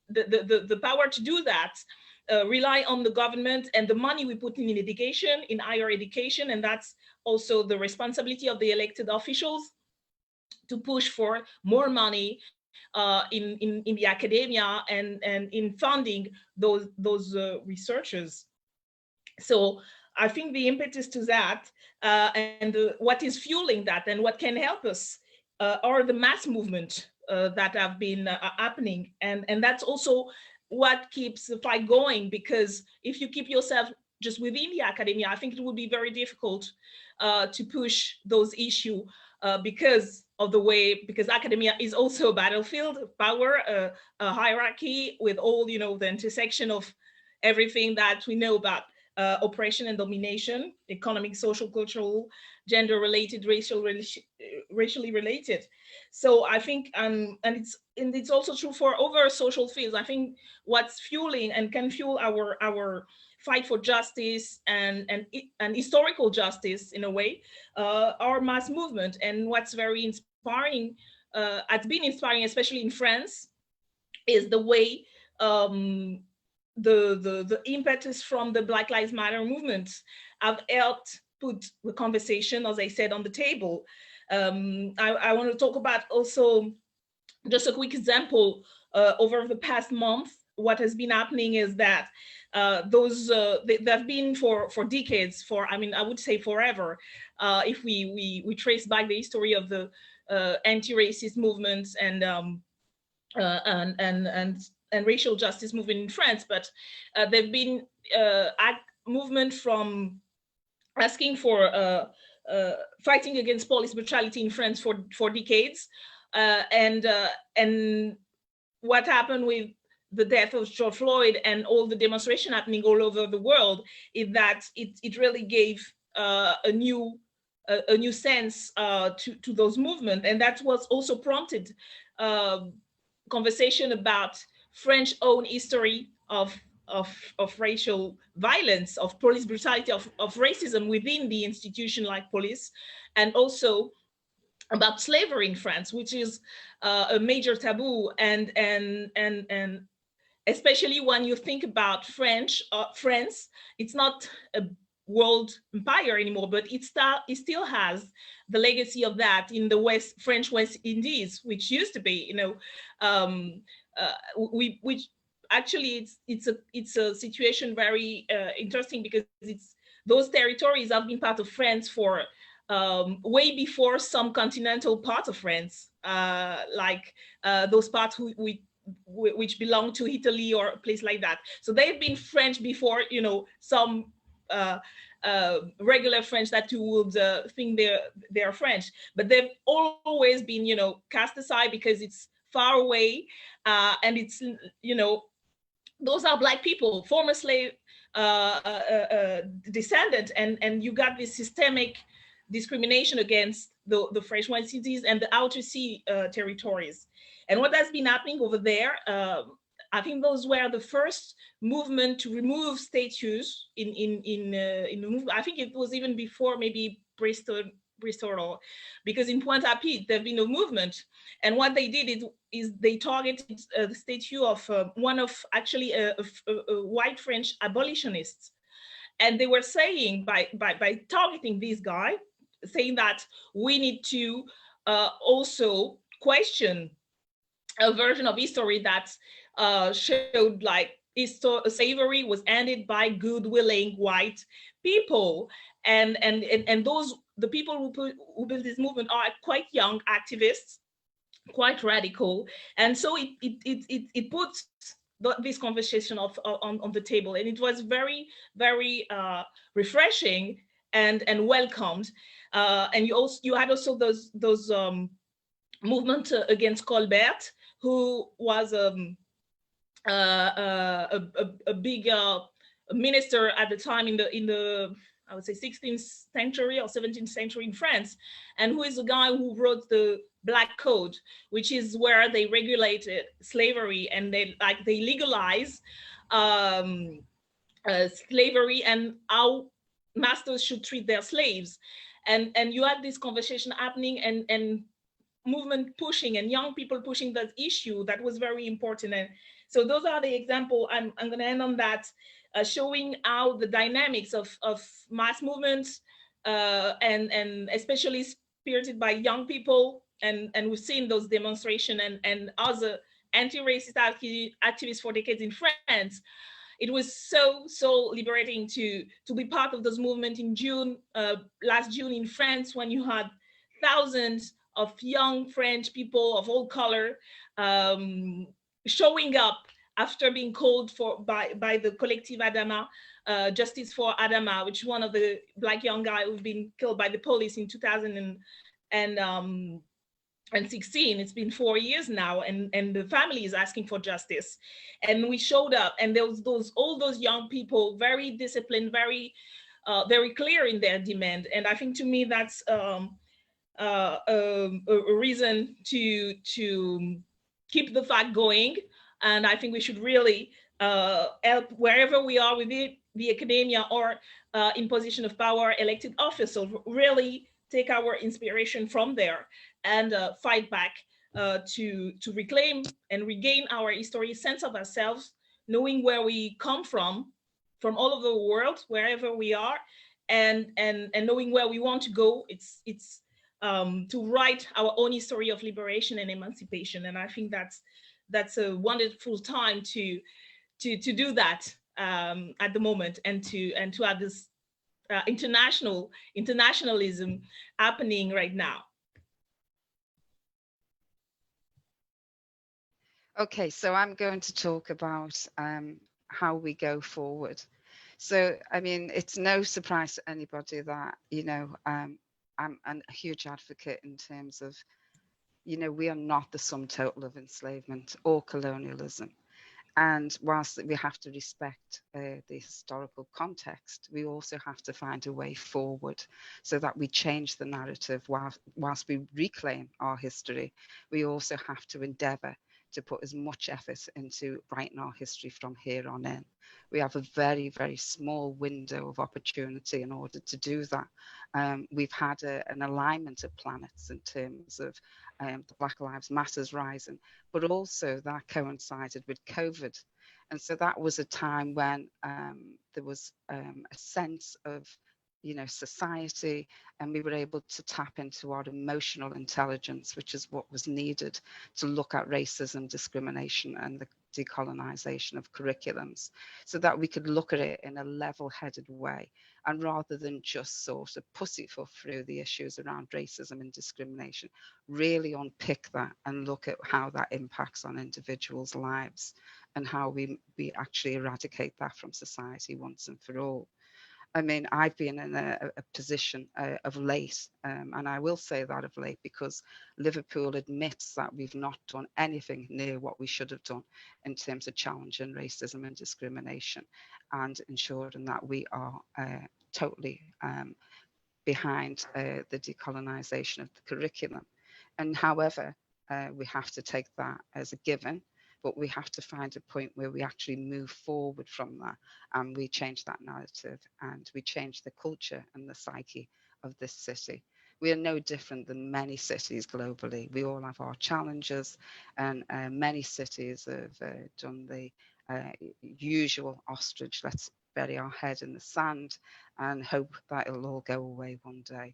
the power to do that rely on the government and the money we put in education, in higher education, and that's also the responsibility of the elected officials to push for more money in the academia and in funding those researchers. So I think the impetus to that and what is fueling that and what can help us are the mass movement that have been happening, and that's also what keeps the fight going, because if you keep yourself just within the academia, I think it would be very difficult to push those issues because academia is also a battlefield of power, a hierarchy with all, the intersection of everything that we know about oppression and domination, economic, social, cultural, gender-related, racially related. So I think, and it's also true for other social fields. I think what's fueling and can fuel our fight for justice and historical justice in a way, our mass movement. And what's very inspiring, has been inspiring, especially in France, is the way the impetus from the Black Lives Matter movement have helped put the conversation, as I said, on the table. I want to talk about also just a quick example. Over the past month, what has been happening is that they've been for decades, I would say forever, if we trace back the history of the anti-racist movements and racial justice movement in France. But there've been movement from asking for fighting against police brutality in France for decades, and what happened with the death of George Floyd and all the demonstration happening all over the world is that it really gave a new sense to those movements. And that was also prompted conversation about French own history of racial violence, of police brutality, of racism within the institution like police, and also about slavery in France, which is a major taboo, and especially when you think about France, it's not a world empire anymore, but it still has the legacy of that in the French West Indies, which used to be, which actually it's a situation very interesting, because those territories have been part of France for way before some continental parts of France, like those parts which belong to Italy or a place like that. So they've been French before, some regular French that you would think they're French, but they've always been, cast aside because it's far away, and it's, those are Black people, former slave descendants, and you got this systemic discrimination against the French West Indies and the outer sea territories. And what has been happening over there, I think those were the first movement to remove statues in the movement. I think it was even before maybe Bristol, because in Pointe-à-Pitre there've been a movement, and what they did is they targeted the statue of one of actually a white French abolitionist, and they were saying by targeting this guy, saying that we need to also question a version of history that showed like slavery was ended by good-willing white people, and those the people who built this movement are quite young activists, quite radical, and so it puts this conversation on the table, and it was very, very refreshing and welcomed. And you had also those movement against Colbert, who was a big minister at the time in the I would say 16th century or 17th century in France, and who is the guy who wrote the Black Code, which is where they regulated slavery and they legalize slavery and how masters should treat their slaves. And you had this conversation happening and movement pushing and young people pushing that issue that was very important. And so those are the example. I'm going to end on that, showing how the dynamics of mass movements and especially spirited by young people, and we've seen those demonstrations and other anti-racist activists for decades in France. It was so liberating to be part of those movements in June, last June in France, when you had thousands of young French people of all color showing up after being called for by the Collective Adama, Justice for Adama, which is one of the Black young guys who've been killed by the police in 2016. It's been 4 years now, and the family is asking for justice. And we showed up, and there was all those young people, very disciplined, very clear in their demand. And I think to me that's a reason to keep the fight going. And I think we should really help wherever we are within the academia or in position of power, elected officials, really take our inspiration from there and fight back to reclaim and regain our history, sense of ourselves, knowing where we come from all over the world, wherever we are, and knowing where we want to go. It's to write our own history of liberation and emancipation. And I think that's a wonderful time to do that at the moment, and to have this internationalism happening right now. Okay, so I'm going to talk about how we go forward. So, I mean, it's no surprise to anybody that, I'm a huge advocate in terms of, we are not the sum total of enslavement or colonialism. And whilst we have to respect the historical context, we also have to find a way forward so that we change the narrative whilst we reclaim our history. We also have to endeavour to put as much effort into writing our history from here on in. We have a very, very small window of opportunity in order to do that. We've had an alignment of planets in terms of the Black Lives Matters rising, but also that coincided with COVID. And so that was a time when there was a sense of, society, and we were able to tap into our emotional intelligence, which is what was needed to look at racism, discrimination, and the decolonisation of curriculums, so that we could look at it in a level-headed way, and rather than just sort of pussyfoot through the issues around racism and discrimination, really unpick that and look at how that impacts on individuals' lives and how we actually eradicate that from society once and for all. I mean, I've been in a position of late, and I will say that of late, because Liverpool admits that we've not done anything near what we should have done in terms of challenging racism and discrimination and ensuring that we are totally behind the decolonisation of the curriculum. And however, we have to take that as a given, but we have to find a point where we actually move forward from that, and we change that narrative, and we change the culture and the psyche of this city. We are no different than many cities globally. We all have our challenges, and many cities have done the usual ostrich, let's bury our head in the sand and hope that it'll all go away one day.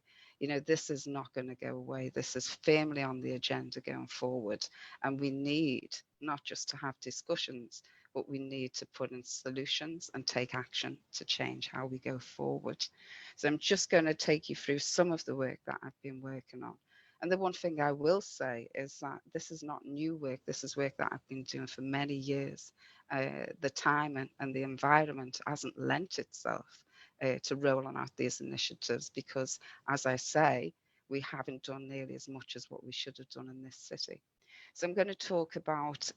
This is not going to go away. This is firmly on the agenda going forward. And we need not just to have discussions, but we need to put in solutions and take action to change how we go forward. So I'm just going to take you through some of the work that I've been working on. And the one thing I will say is that this is not new work. This is work that I've been doing for many years. The time and the environment hasn't lent itself to rolling out these initiatives because, as I say, we haven't done nearly as much as what we should have done in this city. So I'm going to talk about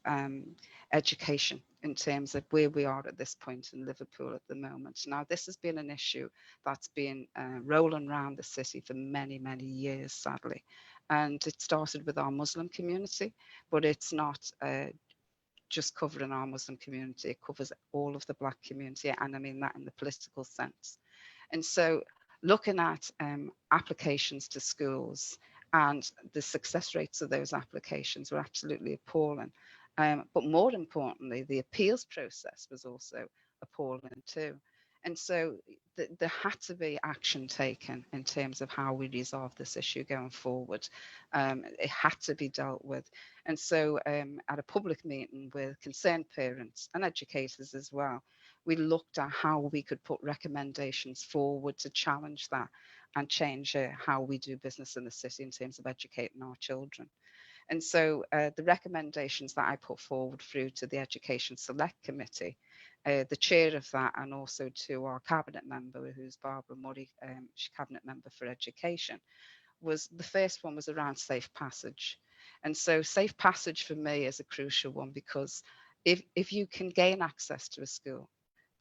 education in terms of where we are at this point in Liverpool at the moment. Now, this has been an issue that's been rolling around the city for many, many years, sadly. And it started with our Muslim community, but it's not just covering our Muslim community. It covers all of the Black community, and I mean that in the political sense. And so looking at applications to schools and the success rates of those applications were absolutely appalling. But more importantly, the appeals process was also appalling too. And so there had to be action taken in terms of how we resolve this issue going forward. It had to be dealt with. And so at a public meeting with concerned parents and educators as well, we looked at how we could put recommendations forward to challenge that and change how we do business in the city in terms of educating our children. And so the recommendations that I put forward through to the Education Select Committee, the chair of that, and also to our cabinet member, who's Barbara Murray, she's cabinet member for education, was the first one was around safe passage. And so safe passage for me is a crucial one, because if you can gain access to a school,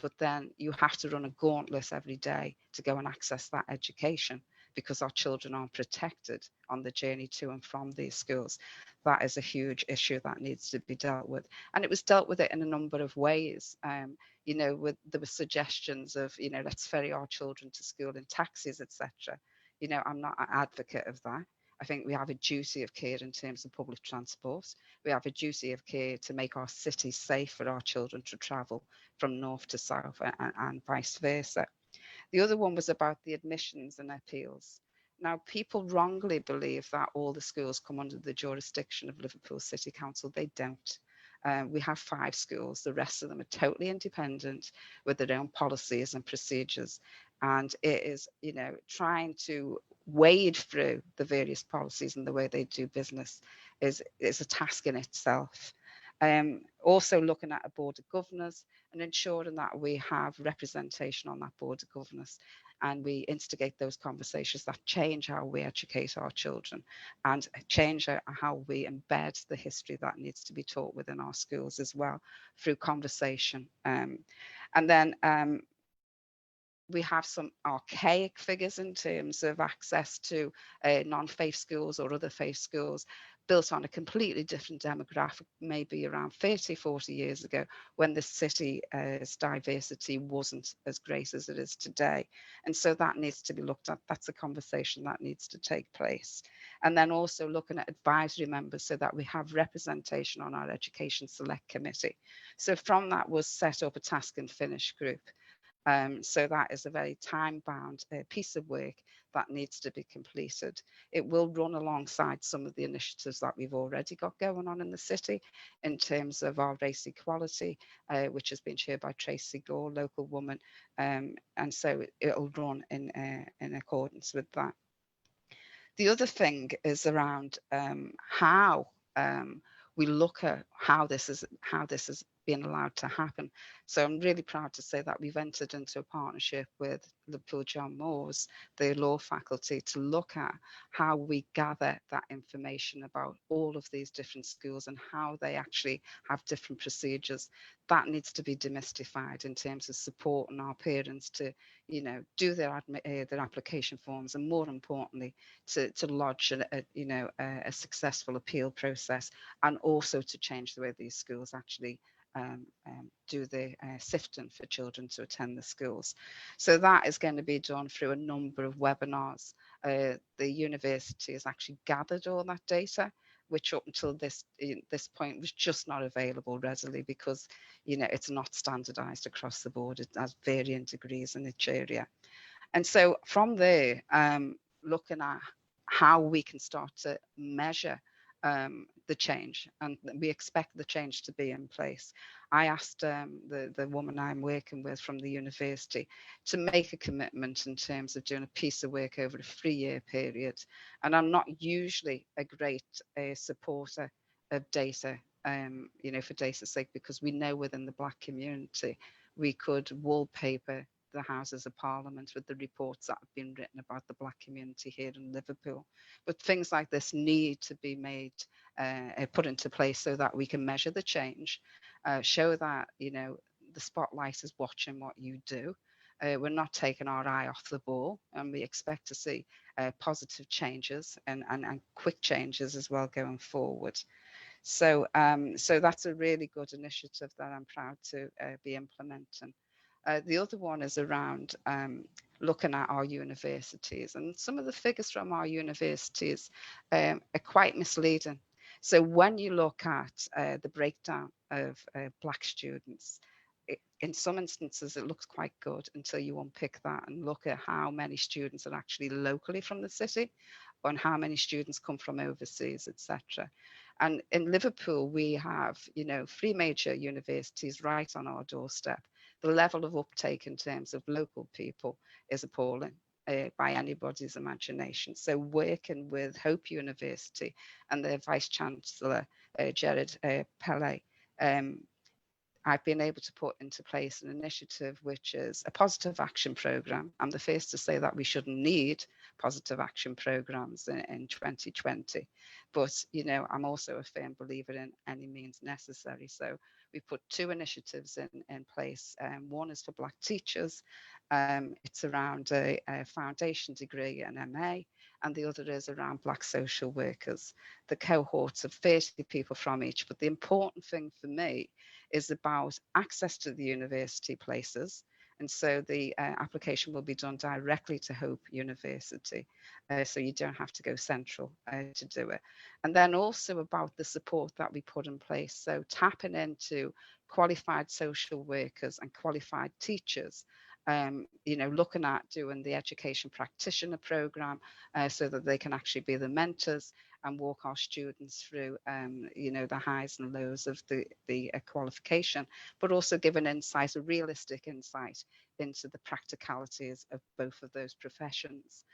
but then you have to run a gauntlet every day to go and access that education because our children aren't protected on the journey to and from these schools. That is a huge issue that needs to be dealt with. And it was dealt with it in a number of ways. There were suggestions of, let's ferry our children to school in taxis, etc. I'm not an advocate of that. I think we have a duty of care in terms of public transport. We have a duty of care to make our city safe for our children to travel from north to south and vice versa. The other one was about the admissions and appeals. Now, people wrongly believe that all the schools come under the jurisdiction of Liverpool City Council. They don't. We have 5 schools. The rest of them are totally independent with their own policies and procedures. And it is, trying to wade through the various policies and the way they do business is a task in itself. Also looking at a board of governors and ensuring that we have representation on that board of governors. and we instigate those conversations that change how we educate our children and change how we embed the history that needs to be taught within our schools as well through conversation. And then we have some archaic figures in terms of access to non-faith schools or other faith schools built on a completely different demographic, maybe around 30, 40 years ago, when the city's diversity wasn't as great as it is today. And so that needs to be looked at. That's a conversation that needs to take place. And then also looking at advisory members so that we have representation on our Education Select Committee. So from that was set up a task and finish group. So that is a very time-bound piece of work that needs to be completed. It will run alongside some of the initiatives that we've already got going on in the city in terms of our race equality, which has been chaired by Tracy Gore, local woman, and so it'll run in accordance with that. The other thing is around how we look at how this is being allowed to happen. So I'm really proud to say that we've entered into a partnership with Liverpool John Moores, the law faculty, to look at how we gather that information about all of these different schools and how they actually have different procedures. That needs to be demystified in terms of supporting our parents to, you know, do their application forms, and more importantly, to lodge a successful appeal process, and also to change the way these schools actually do the sifting for children to attend the schools. So that is going to be done through a number of webinars. The university has actually gathered all that data, which up until this point was just not available readily because, you know, it's not standardized across the board. It has varying degrees in each area. And so from there, looking at how we can start to measure the change, and we expect the change to be in place. I asked the woman I'm working with from the university to make a commitment in terms of doing a piece of work over a 3-year period. And I'm not usually a great supporter of data, you know, for data's sake, because we know within the Black community, we could wallpaper the Houses of Parliament with the reports that have been written about the Black community here in Liverpool. But things like this need to be made, put into place so that we can measure the change, show that, you know, the spotlight is watching what you do. We're not taking our eye off the ball, and we expect to see positive changes and quick changes as well going forward. So, so that's a really good initiative that I'm proud to be implementing. The other one is around looking at our universities, and some of the figures from our universities are quite misleading. So when you look at the breakdown of Black students, in some instances it looks quite good until you unpick that and look at how many students are actually locally from the city and how many students come from overseas, etc. And in Liverpool, we have, you know, 3 major universities right on our doorstep. The level of uptake in terms of local people is appalling by anybody's imagination. So working with Hope University and their Vice Chancellor, Gerard Pelley, I've been able to put into place an initiative which is a positive action programme. I'm the first to say that we shouldn't need positive action programmes in 2020. But, you know, I'm also a firm believer in any means necessary. So we put 2 initiatives in place. One is for Black teachers. It's around a foundation degree, an MA, and the other is around Black social workers. The cohorts of 30 people from each. But the important thing for me is about access to the university places. And so the application will be done directly to Hope University. So you don't have to go central to do it. And then also about the support that we put in place. So tapping into qualified social workers and qualified teachers, you know, looking at doing the education practitioner program so that they can actually be the mentors and walk our students through, you know, the highs and lows of the qualification, but also give an insight, a realistic insight into the practicalities of both of those professions.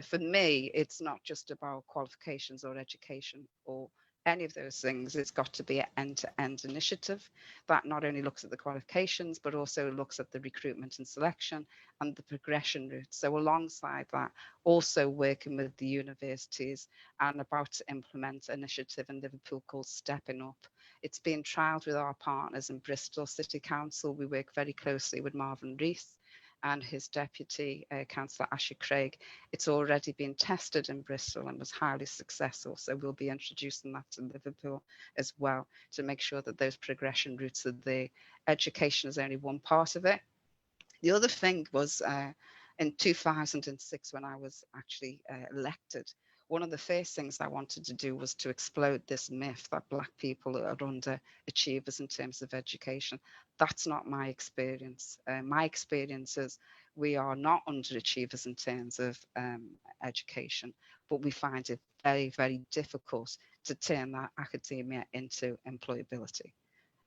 For me, it's not just about qualifications or education or any of those things, it's got to be an end-to-end initiative that not only looks at the qualifications, but also looks at the recruitment and selection and the progression route. So alongside that, also working with the universities and about to implement an initiative in Liverpool called Stepping Up. It's being trialled with our partners in Bristol City Council. We work very closely with Marvin Rees and his deputy, Councillor Asher Craig. It's already been tested in Bristol and was highly successful. So we'll be introducing that to Liverpool as well to make sure that those progression routes are there. Education is only one part of it. The other thing was in 2006, when I was actually elected, one of the first things I wanted to do was to explode this myth that Black people are underachievers in terms of education. That's not my experience. My experience is we are not underachievers in terms of education, but we find it very, very difficult to turn that academia into employability.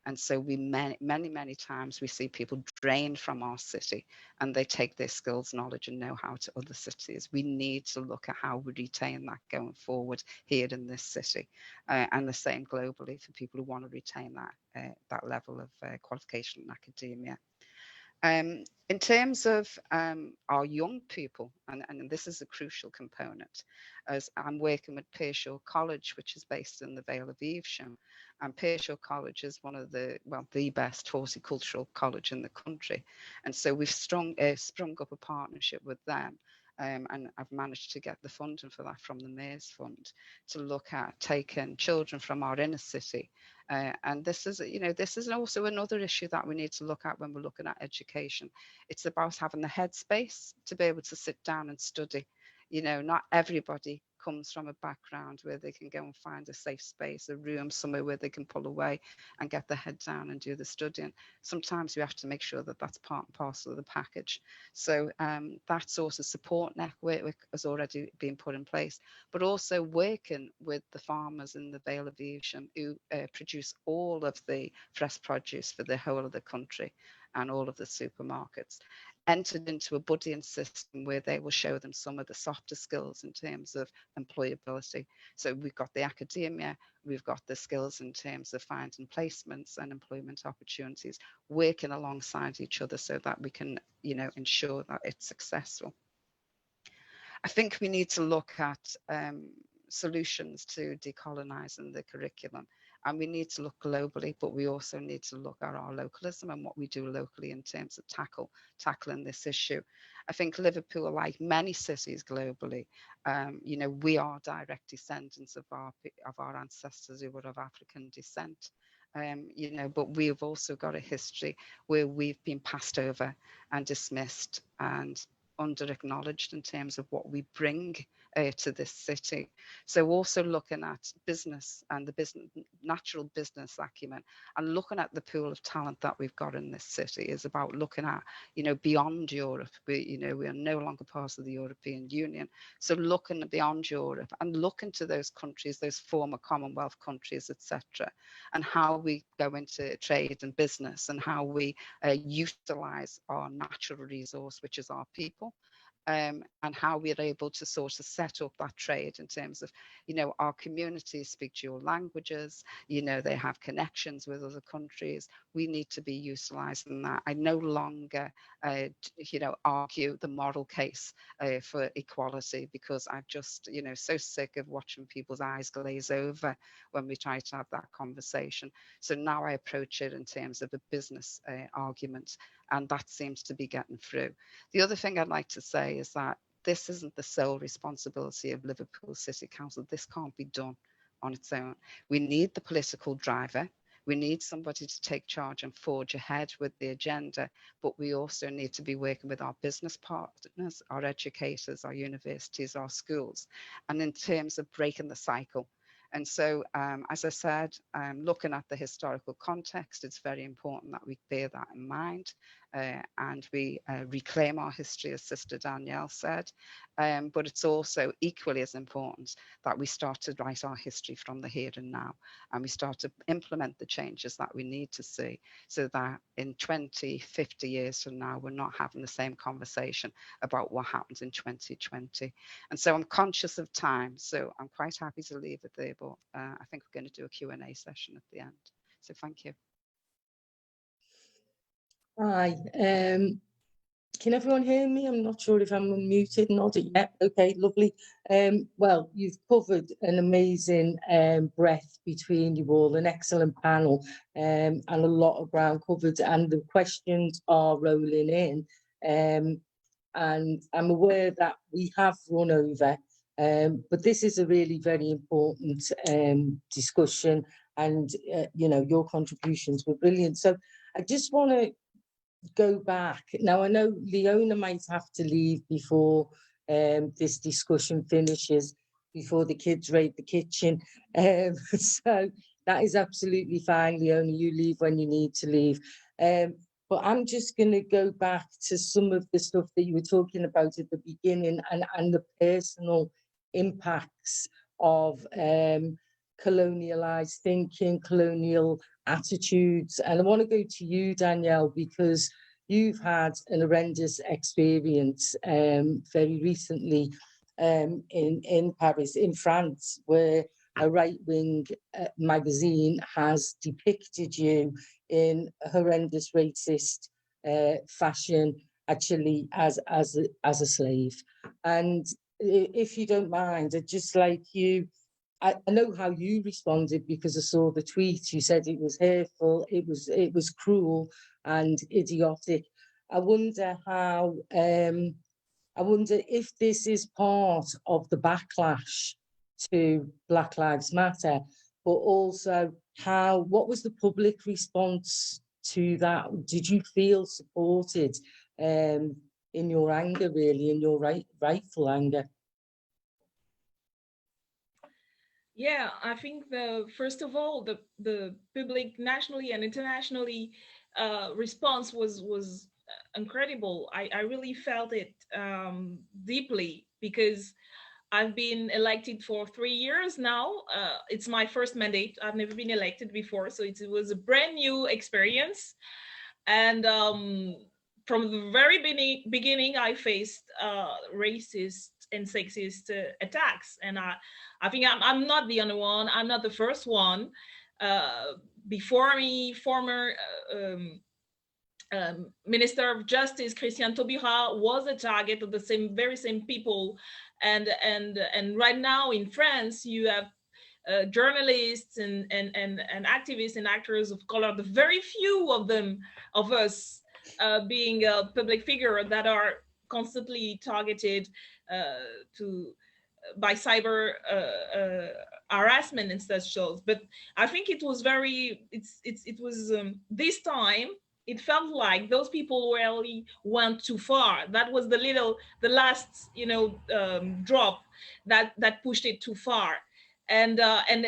And so we many times we see people drained from our city and they take their skills, knowledge and know-how to other cities. We need to look at how we retain that going forward here in this city, and the same globally for people who want to retain that level of qualification in academia. In terms of our young people, and this is a crucial component, as I'm working with Pershore College, which is based in the Vale of Evesham, and Pershore College is one of the best horticultural college in the country, and so we've sprung up a partnership with them. And I've managed to get the funding for that from the Mayor's Fund to look at taking children from our inner city. And this is also another issue that we need to look at when we're looking at education. It's about having the headspace to be able to sit down and study. Not everybody comes from a background where they can go and find a safe space, a room somewhere where they can pull away and get their head down and do the studying. Sometimes we have to make sure that that's part and parcel of the package. So that sort of support network has already been put in place, but also working with the farmers in the Vale of Evesham who produce all of the fresh produce for the whole of the country and all of the supermarkets, entered into a buddying system where they will show them some of the softer skills in terms of employability. So we've got the academia, we've got the skills in terms of finding placements and employment opportunities, working alongside each other so that we can, ensure that it's successful. I think we need to look at solutions to decolonising the curriculum. And we need to look globally, but we also need to look at our localism and what we do locally in terms of tackling this issue. I think Liverpool, like many cities globally, we are direct descendants of our ancestors who were of African descent. But we've also got a history where we've been passed over and dismissed and under-acknowledged in terms of what we bring to this city. So also looking at business and the natural business acumen and looking at the pool of talent that we've got in this city is about looking at, beyond Europe. We are no longer part of the European Union. So looking beyond Europe and looking to those countries, those former Commonwealth countries, etc., and how we go into trade and business and how we utilize our natural resource, which is our people. And how we're able to sort of set up that trade in terms of, our communities speak dual languages, they have connections with other countries. We need to be utilising that. I no longer, argue the moral case for equality because I'm just, so sick of watching people's eyes glaze over when we try to have that conversation. So now I approach it in terms of a business argument, and that seems to be getting through. The other thing I'd like to say is that this isn't the sole responsibility of Liverpool City Council. This can't be done on its own. We need the political driver. We need somebody to take charge and forge ahead with the agenda, but we also need to be working with our business partners, our educators, our universities, our schools, and in terms of breaking the cycle. And so, as I said, looking at the historical context, it's very important that we bear that in mind and we reclaim our history, as Sister Danielle said. But it's also equally as important that we start to write our history from the here and now, and we start to implement the changes that we need to see so that in 20, 50 years from now, we're not having the same conversation about what happens in 2020. And so I'm conscious of time, so I'm quite happy to leave it there. But but I think we're going to do a Q&A session at the end. So thank you. Hi, can everyone hear me? I'm not sure if I'm unmuted, not yet. Okay, lovely. Well, you've covered an amazing breadth between you all, an excellent panel, and a lot of ground covered, and the questions are rolling in. And I'm aware that we have run over, but this is a really very important discussion, and you know, your contributions were brilliant. So I just want to go back. Now, I know Leona might have to leave before this discussion finishes, before the kids raid the kitchen. So that is absolutely fine, Leona, you leave when you need to leave. But I'm just going to go back to some of the stuff that you were talking about at the beginning, and the personal impacts of colonialized thinking, colonial attitudes. And I want to go to you, Danielle, because you've had an horrendous experience very recently in Paris, in France, where a right-wing magazine has depicted you in a horrendous racist fashion, actually as a slave. And if you don't mind, I'd just like you, I know how you responded because I saw the tweet. You said it was hurtful, it was cruel and idiotic. I wonder how, I wonder if this is part of the backlash to Black Lives Matter, but also what was the public response to that? Did you feel supported in your anger, really, in your rightful anger? Yeah, I think first of all, the public nationally and internationally response was incredible. I really felt it deeply, because I've been elected for 3 years now. It's my first mandate. I've never been elected before, so it was a brand new experience. And from the very beginning, I faced racist and sexist attacks. And I think I'm not the only one. I'm not the first one. Before me, former Minister of Justice Christian Taubira was a target of the very same people. And right now in France, you have journalists and activists and actors of color, the very few of us being a public figure, that are constantly targeted by cyber harassment and such shows. But I think it was this time it felt like those people really went too far. That was the last drop that pushed it too far. And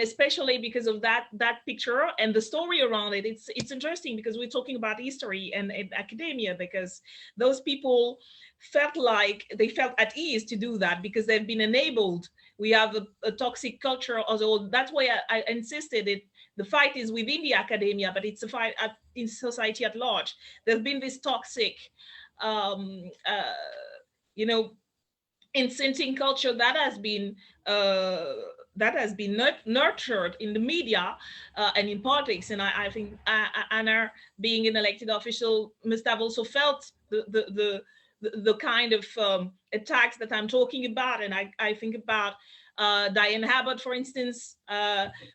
especially because of that picture and the story around it. It's interesting because we're talking about history and academia, because those people felt like they felt at ease to do that because they've been enabled. We have a toxic culture, although that's why I insisted the fight is within the academia, but it's a fight in society at large. There's been this toxic, incenting culture that has been nurtured in the media and in politics. And I think Anna, being an elected official, must have also felt the kind of attacks that I'm talking about. And I think about Diane Abbott, for instance,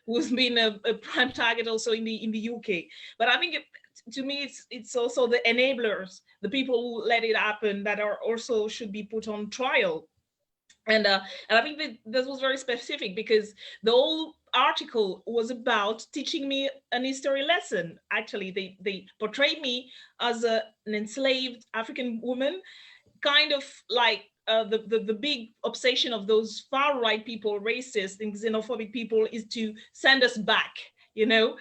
who's been a prime target also in the UK. But I think to me, it's also the enablers, the people who let it happen, that are also should be put on trial. And I think that this was very specific, because the whole article was about teaching me an history lesson. Actually, they portrayed me as an enslaved African woman, kind of like the big obsession of those far-right people, racist and xenophobic people, is to send us back. It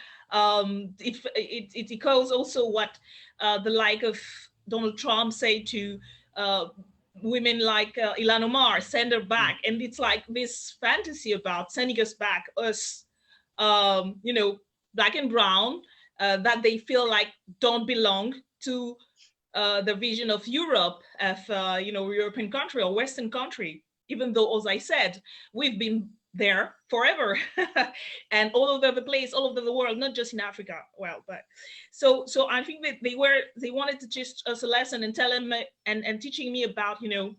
echoes also what the like of Donald Trump say to women like Ilhan Omar, send her back. And it's like this fantasy about sending us back, us, black and brown, that they feel like don't belong to the vision of Europe, of European country or Western country, even though, as I said, we've been there forever and all over the place, all over the world, not just in Africa. Well, but so I think that they wanted to teach us a lesson and tell them and teaching me about, you know,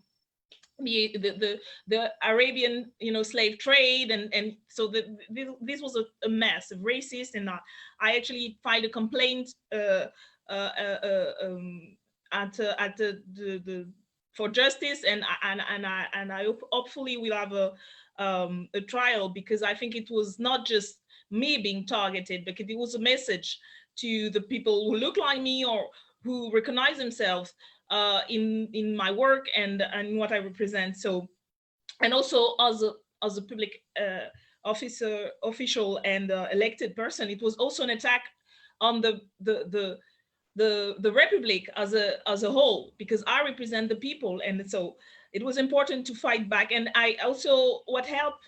the Arabian, you know, slave trade, and so this was a mess of racist, and I actually filed a complaint at the for justice, and I hopefully will have a trial, because I think it was not just me being targeted, but it was a message to the people who look like me or who recognize themselves in my work and what I represent. So, and also as a public official and elected person, it was also an attack on the Republic as a whole, because I represent the people, and so it was important to fight back. And I also, what helped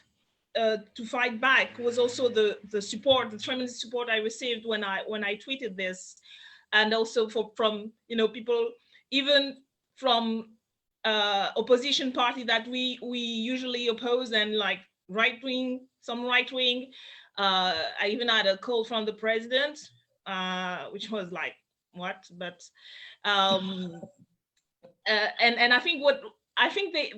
to fight back was also the support, the tremendous support I received when I tweeted this, and also from, you know, people even from opposition party that we usually oppose, and like some right wing. I even had a call from the president, which was like, what? But and I think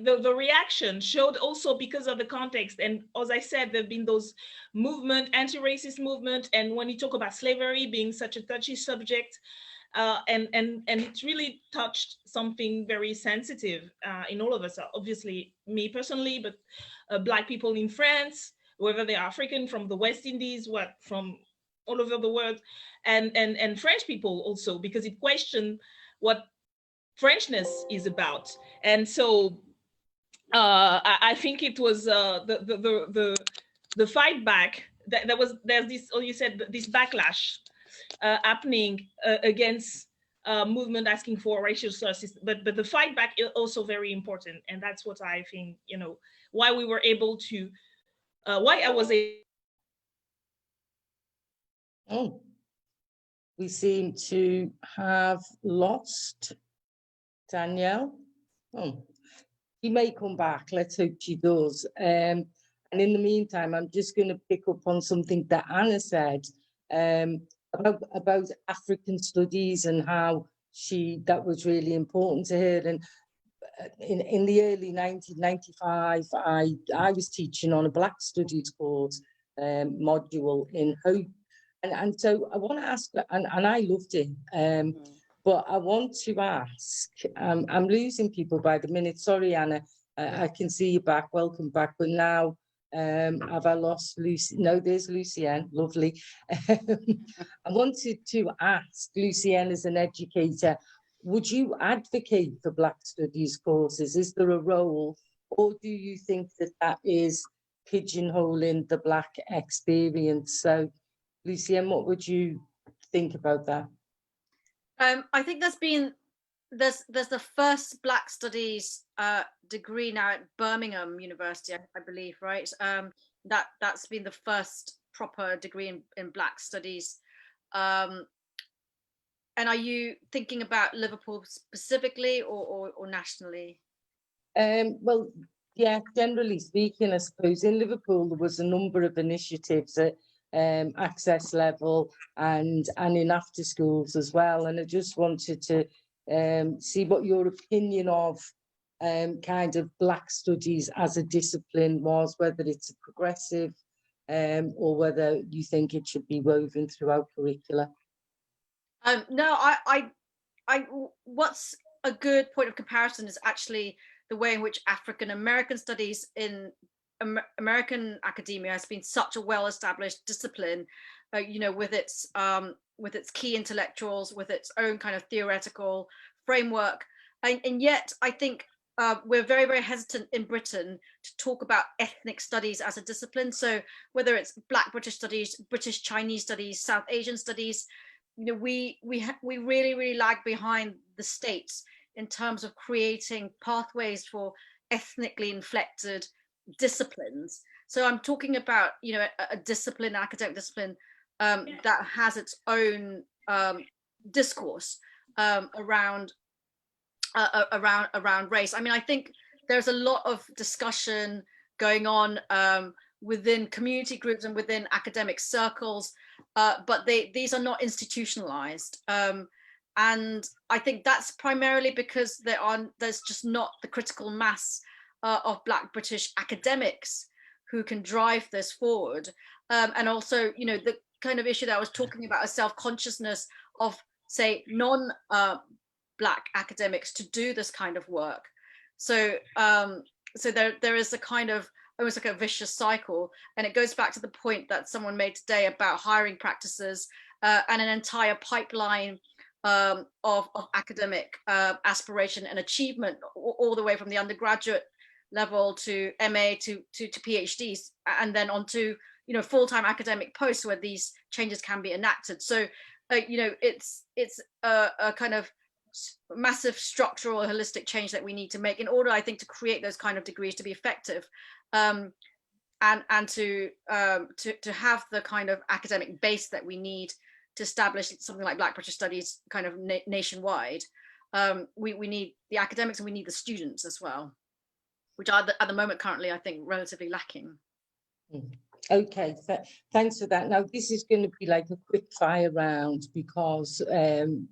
the reaction showed also because of the context. And as I said, there've been those movement, anti-racist movement, and when you talk about slavery being such a touchy subject, and it really touched something very sensitive in all of us. Obviously, me personally, but Black people in France, whether they're African from the West Indies, from all over the world, and French people also, because it questioned what Frenchness is about. And so I think it was the fight back. There's this, or you said, this backlash happening against movement asking for racial justice, but the fight back is also very important, and that's what I think, you know, why we were able to, why I was able. Oh, we seem to have lost Danielle. Oh, she may come back. Let's hope she does. And in the meantime, I'm just going to pick up on something that Anna said about African studies and how that was really important to her. And in the early 1995, I was teaching on a Black Studies course module in Hope. And so I want to ask, and I loved it, but I want to ask, I'm losing people by the minute. Sorry, Anna, I can see you back. Welcome back. But now, have I lost Lucy? No, there's Lucienne. Lovely. I wanted to ask Lucienne, as an educator, would you advocate for Black Studies courses? Is there a role, or do you think that is pigeonholing the Black experience? So, Lucienne, what would you think about that? I think there's the first Black Studies degree now at Birmingham University, I believe, right? That's been the first proper degree in Black Studies. And are you thinking about Liverpool specifically or nationally? Well, yeah, generally speaking, I suppose in Liverpool there was a number of initiatives at access level and in after schools as well. And I just wanted to see what your opinion of kind of Black Studies as a discipline was, whether it's a progressive or whether you think it should be woven throughout curricula. No, what's a good point of comparison is actually the way in which African American studies in American academia has been such a well-established discipline, you know, with its key intellectuals, with its own kind of theoretical framework, and yet I think we're very, very hesitant in Britain to talk about ethnic studies as a discipline. So whether it's Black British studies, British Chinese studies, South Asian studies, you know, we really, really lag behind the States in terms of creating pathways for ethnically inflected disciplines. So I'm talking about, you know, a discipline, academic discipline that has its own discourse around race. I mean, I think there's a lot of discussion going on within community groups and within academic circles, but these are not institutionalized. And I think that's primarily because there's just not the critical mass of Black British academics who can drive this forward. And also, you know, the kind of issue that I was talking about, a self-consciousness of, say, non-Black academics to do this kind of work. So, so there is a kind of almost like a vicious cycle, and it goes back to the point that someone made today about hiring practices and an entire pipeline of academic aspiration and achievement, all the way from the undergraduate level to MA to PhDs, and then onto, you know, full-time academic posts where these changes can be enacted. So, you know, it's a kind of massive structural holistic change that we need to make in order, I think, to create those kind of degrees to be effective, and to have the kind of academic base that we need to establish something like Black British Studies kind of nationwide. We need the academics and we need the students as well, which are at the moment currently, I think, relatively lacking. Okay, thanks for that. Now, this is going to be like a quick fire round because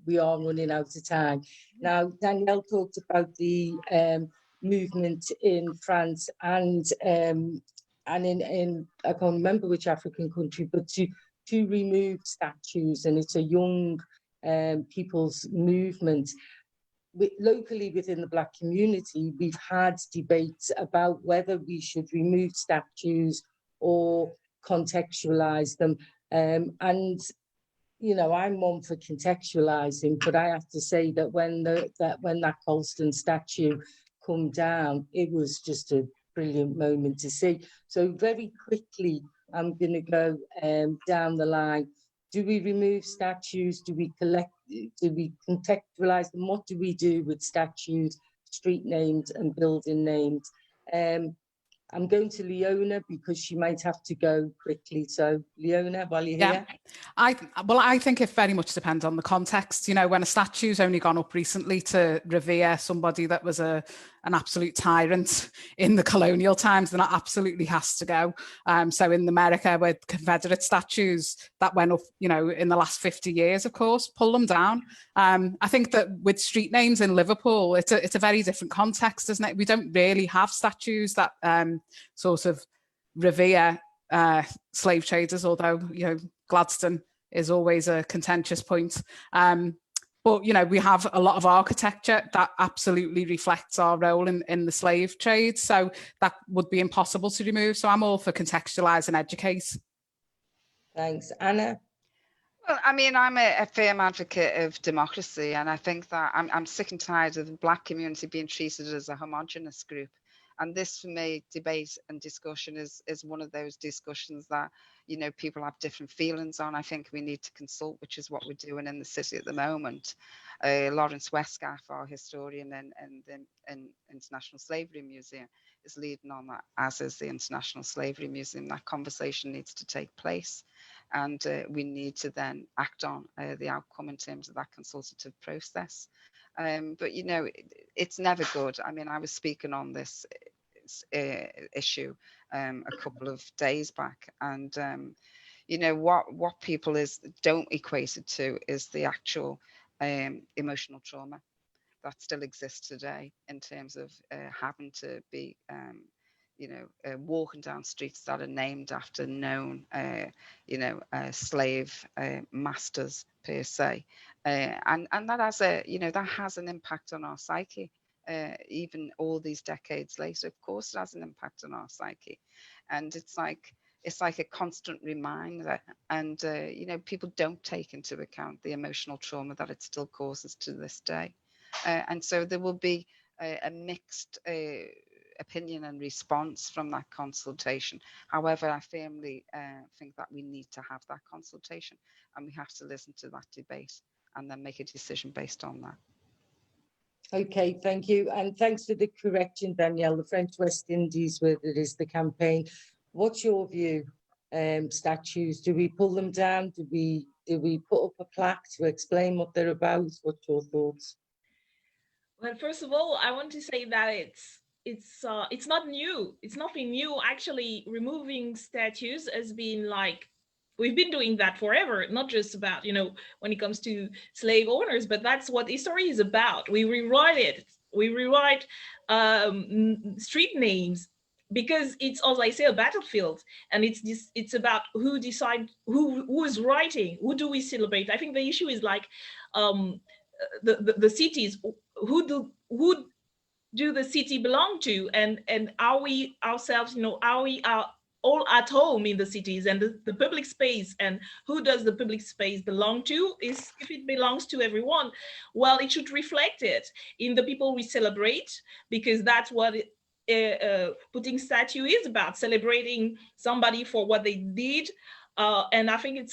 we are running out of time. Now, Danielle talked about the movement in France and in I can't remember which African country, but to remove statues, and it's a young people's movement. Locally within the Black community, we've had debates about whether we should remove statues or contextualize them. And, you know, I'm one for contextualizing, but I have to say that when that Colston statue come down, it was just a brilliant moment to see. So very quickly, I'm going to go down the line. Do we remove statues? Do we contextualize them? What do we do with statues, street names and building names? I'm going to Leona because she might have to go quickly. So Leona, while you're here. I think it very much depends on the context. You know, when a statue's only gone up recently to revere somebody that was an absolute tyrant in the colonial times, then it absolutely has to go. So in America with Confederate statues that went up, you know, in the last 50 years, of course, pull them down. I think that with street names in Liverpool, it's a very different context, isn't it? We don't really have statues that sort of revere slave traders, although, you know, Gladstone is always a contentious point. But, you know, we have a lot of architecture that absolutely reflects our role in the slave trade. So that would be impossible to remove. So I'm all for contextualise and educate. Thanks. Anna? Well, I mean, I'm a firm advocate of democracy, and I think that I'm sick and tired of the Black community being treated as a homogenous group. And this, for me, debate and discussion is one of those discussions that, you know, people have different feelings on. I think we need to consult, which is what we're doing in the city at the moment. Lawrence Westgaff, our historian and the International Slavery Museum, is leading on that, as is the International Slavery Museum. That conversation needs to take place, and we need to then act on the outcome in terms of that consultative process. But, you know, it's never good. I mean, I was speaking on this issue a couple of days back, and you know, what people don't equate it to is the actual emotional trauma that still exists today in terms of having to be you know, walking down streets that are named after known you know, slave masters per se, and that has a, you know, that has an impact on our psyche. Even all these decades later, of course, it has an impact on our psyche, and it's like a constant reminder. And you know, people don't take into account the emotional trauma that it still causes to this day, and so there will be a mixed opinion and response from that consultation. However, I firmly think that we need to have that consultation, and we have to listen to that debate and then make a decision based on that. Okay, thank you. And thanks for the correction, Danielle. The French West Indies, where it is the campaign. What's your view? Statues, do we pull them down? Do we put up a plaque to explain what they're about? What's your thoughts? Well, first of all, I want to say that it's not new. It's nothing new. Actually, removing statues has been like, we've been doing that forever, not just about, you know, when it comes to slave owners, but that's what history is about. We rewrite it. We rewrite street names because it's, as I say, a battlefield, and it's about who decide who is writing, who do we celebrate. I think the issue is like the cities, who do the city belong to, and are we ourselves, you know, are we all at home in the cities and the public space, and who does the public space belong to? Is if it belongs to everyone, well, it should reflect it in the people we celebrate, because that's what putting statue is about, celebrating somebody for what they did. And I think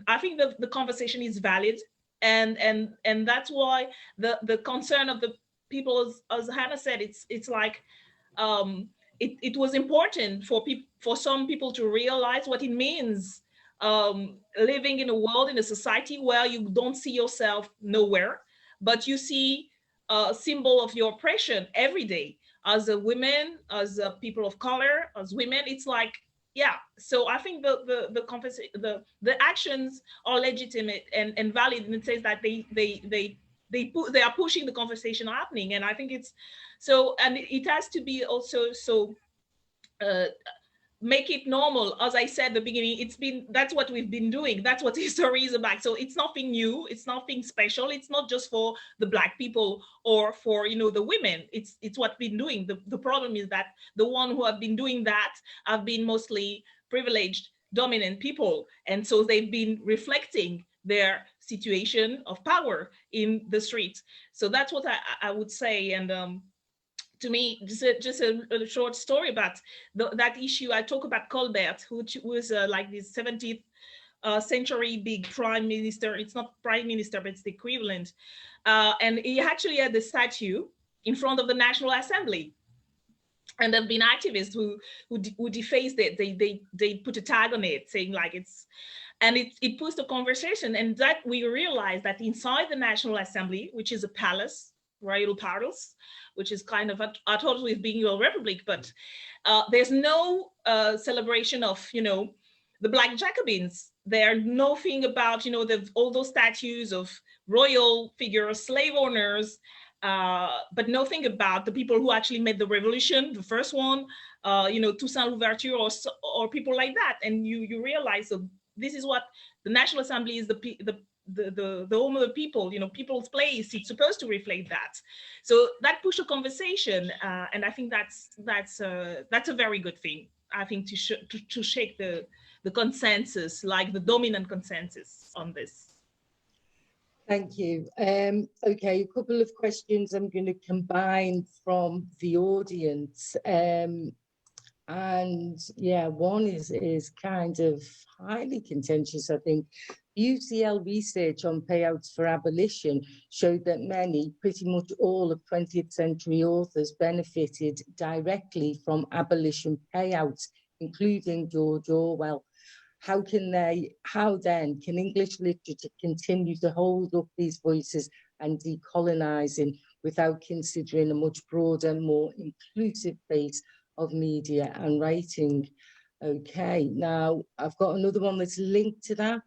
I think the conversation is valid, and that's why the concern of the people, as Hannah said, it's like it was important for some people to realize what it means living in a world, in a society where you don't see yourself nowhere, but you see a symbol of your oppression every day as a woman, as a people of color, as women. It's like, yeah. So I think the actions are legitimate and valid, and it says that they are pushing the conversation happening. And I think it's so, and it has to be also so make it normal. As I said at the beginning, that's what we've been doing. That's what history is about. So it's nothing new. It's nothing special. It's not just for the Black people or for, you know, the women. It's what we've been doing. The problem is that the one who have been doing that have been mostly privileged, dominant people. And so they've been reflecting their situation of power in the streets. So that's what I would say. And to me, just a short story about that issue. I talk about Colbert, who was like this 17th century big prime minister. It's not prime minister, but it's the equivalent. And he actually had the statue in front of the National Assembly. And there have been activists who defaced it. They put a tag on it saying like and it pushed a conversation, and that we realized that inside the National Assembly, which is a palace, royal palace, which is kind of at odds with being a republic, but there's no celebration of, you know, the Black Jacobins. There's nothing about, you know, all those statues of royal figures, slave owners, but nothing about the people who actually made the revolution, the first one, you know, Toussaint Louverture or people like that. And you realize that this is what the National Assembly is, the home of the people, you know, people's place. It's supposed to reflect that. So that pushed a conversation, and I think that's a very good thing. I think to shake the consensus, like the dominant consensus on this. Thank you. Okay, a couple of questions I'm going to combine from the audience. And yeah, one is kind of highly contentious, I think. UCL research on payouts for abolition showed that many, pretty much all of 20th century authors benefited directly from abolition payouts, including George Orwell. How then can English literature continue to hold up these voices and decolonising without considering a much broader, more inclusive base of media and writing? Okay, now I've got another one that's linked to that.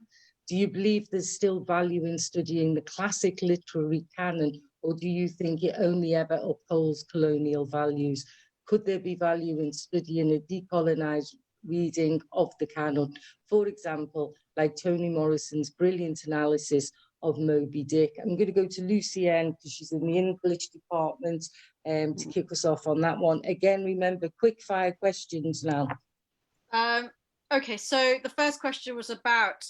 Do you believe there's still value in studying the classic literary canon, or do you think it only ever upholds colonial values? Could there be value in studying a decolonised reading of the canon? For example, like Toni Morrison's brilliant analysis of Moby Dick. I'm going to go to Lucienne because she's in the English department to kick us off on that one. Again, remember, quick fire questions now. Okay, so the first question was about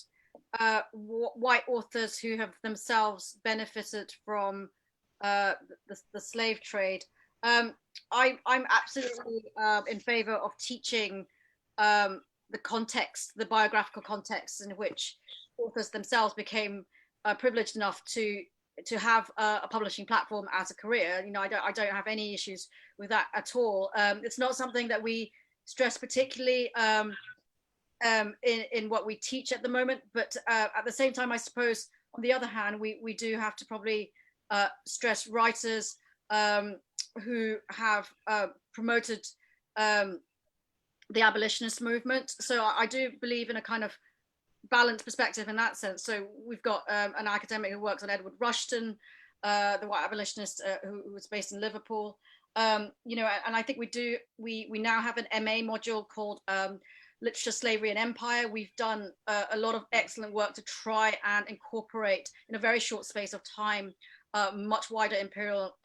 white authors who have themselves benefited from the slave trade. I'm absolutely in favour of teaching the context, the biographical context in which authors themselves became privileged enough to have a publishing platform as a career. You know, I don't have any issues with that at all. It's not something that we stress particularly in what we teach at the moment, but at the same time, I suppose, on the other hand, we do have to probably stress writers who have promoted the abolitionist movement. So I do believe in a kind of balanced perspective in that sense. So we've got an academic who works on Edward Rushton, the white abolitionist who was based in Liverpool. You know, and I think we now have an MA module called Literature, Slavery and Empire. We've done a lot of excellent work to try and incorporate in a very short space of time much wider imperial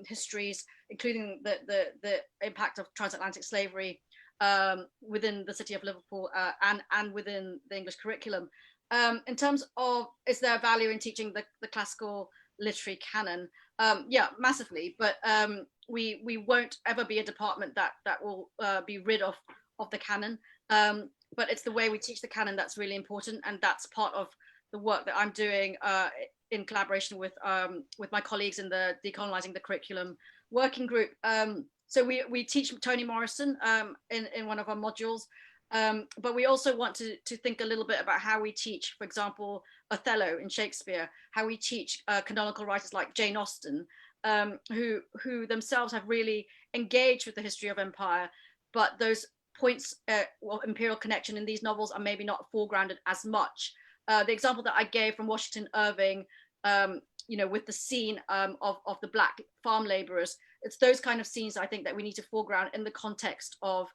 histories, including the impact of transatlantic slavery within the city of Liverpool and within the English curriculum. In terms of, is there value in teaching the classical literary canon? Yeah, massively, but we won't ever be a department that will be rid of the canon. But it's the way we teach the canon that's really important, and that's part of the work that I'm doing in collaboration with my colleagues in the Decolonising the Curriculum working group. So we teach Toni Morrison in one of our modules, but we also want to think a little bit about how we teach, for example, Othello in Shakespeare, how we teach canonical writers like Jane Austen, who themselves have really engaged with the history of empire, but those points of imperial connection in these novels are maybe not foregrounded as much. The example that I gave from Washington Irving, you know, with the scene of the Black farm laborers, it's those kind of scenes I think that we need to foreground in the context of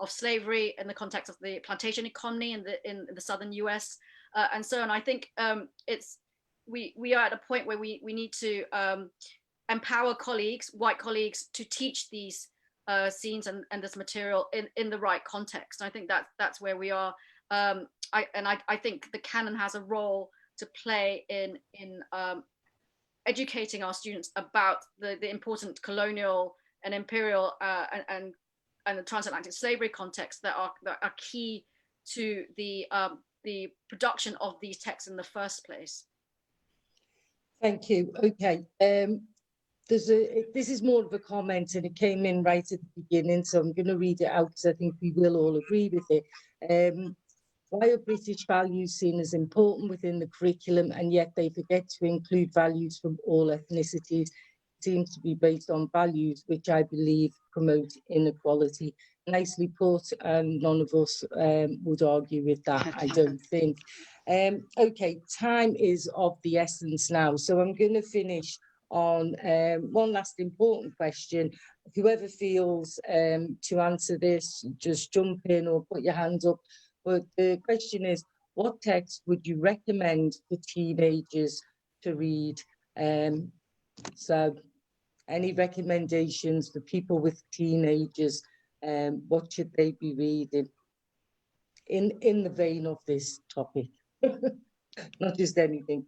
slavery, in the context of the plantation economy in the southern US, and so on. I think we are at a point where we need to empower colleagues, white colleagues, to teach these scenes and this material in the right context. I think that's where we are. I think the canon has a role to play in educating our students about the important colonial and imperial and the transatlantic slavery context that are key to the production of these texts in the first place. Thank you. Okay. This is more of a comment, and it came in right at the beginning, so I'm going to read it out because I think we will all agree with it. Why are British values seen as important within the curriculum, and yet they forget to include values from all ethnicities? It seems to be based on values which I believe promote inequality. Nicely put, and none of us would argue with that, I don't think. Okay, time is of the essence now, so I'm going to finish on one last important question. Whoever feels to answer this, just jump in or put your hands up. But the question is, what text would you recommend for teenagers to read? So any recommendations for people with teenagers? What should they be reading in the vein of this topic? Not just anything.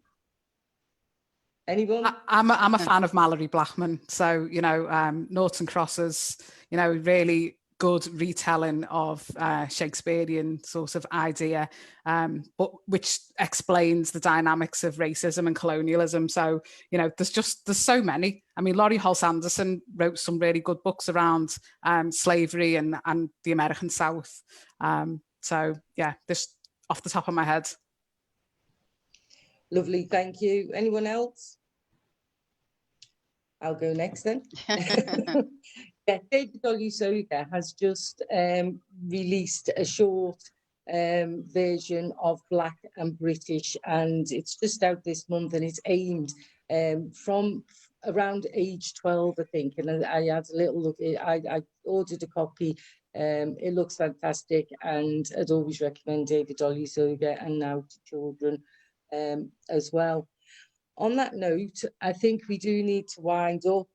Anyone? I'm a fan of Mallory Blackman. So, you know, Noughts and Crosses, you know, really good retelling of Shakespearean sort of idea, but which explains the dynamics of racism and colonialism. So, you know, there's so many. I mean, Laurie Halse Anderson wrote some really good books around slavery and the American South. So yeah, just off the top of my head. Lovely, thank you. Anyone else? I'll go next then. Yeah, David Olusoga has just released a short version of Black and British, and it's just out this month, and it's aimed from around age 12, I think. And I had a little look. I ordered a copy. It looks fantastic, and I'd always recommend David Olusoga, and now to children as well. On that note, I think we do need to wind up.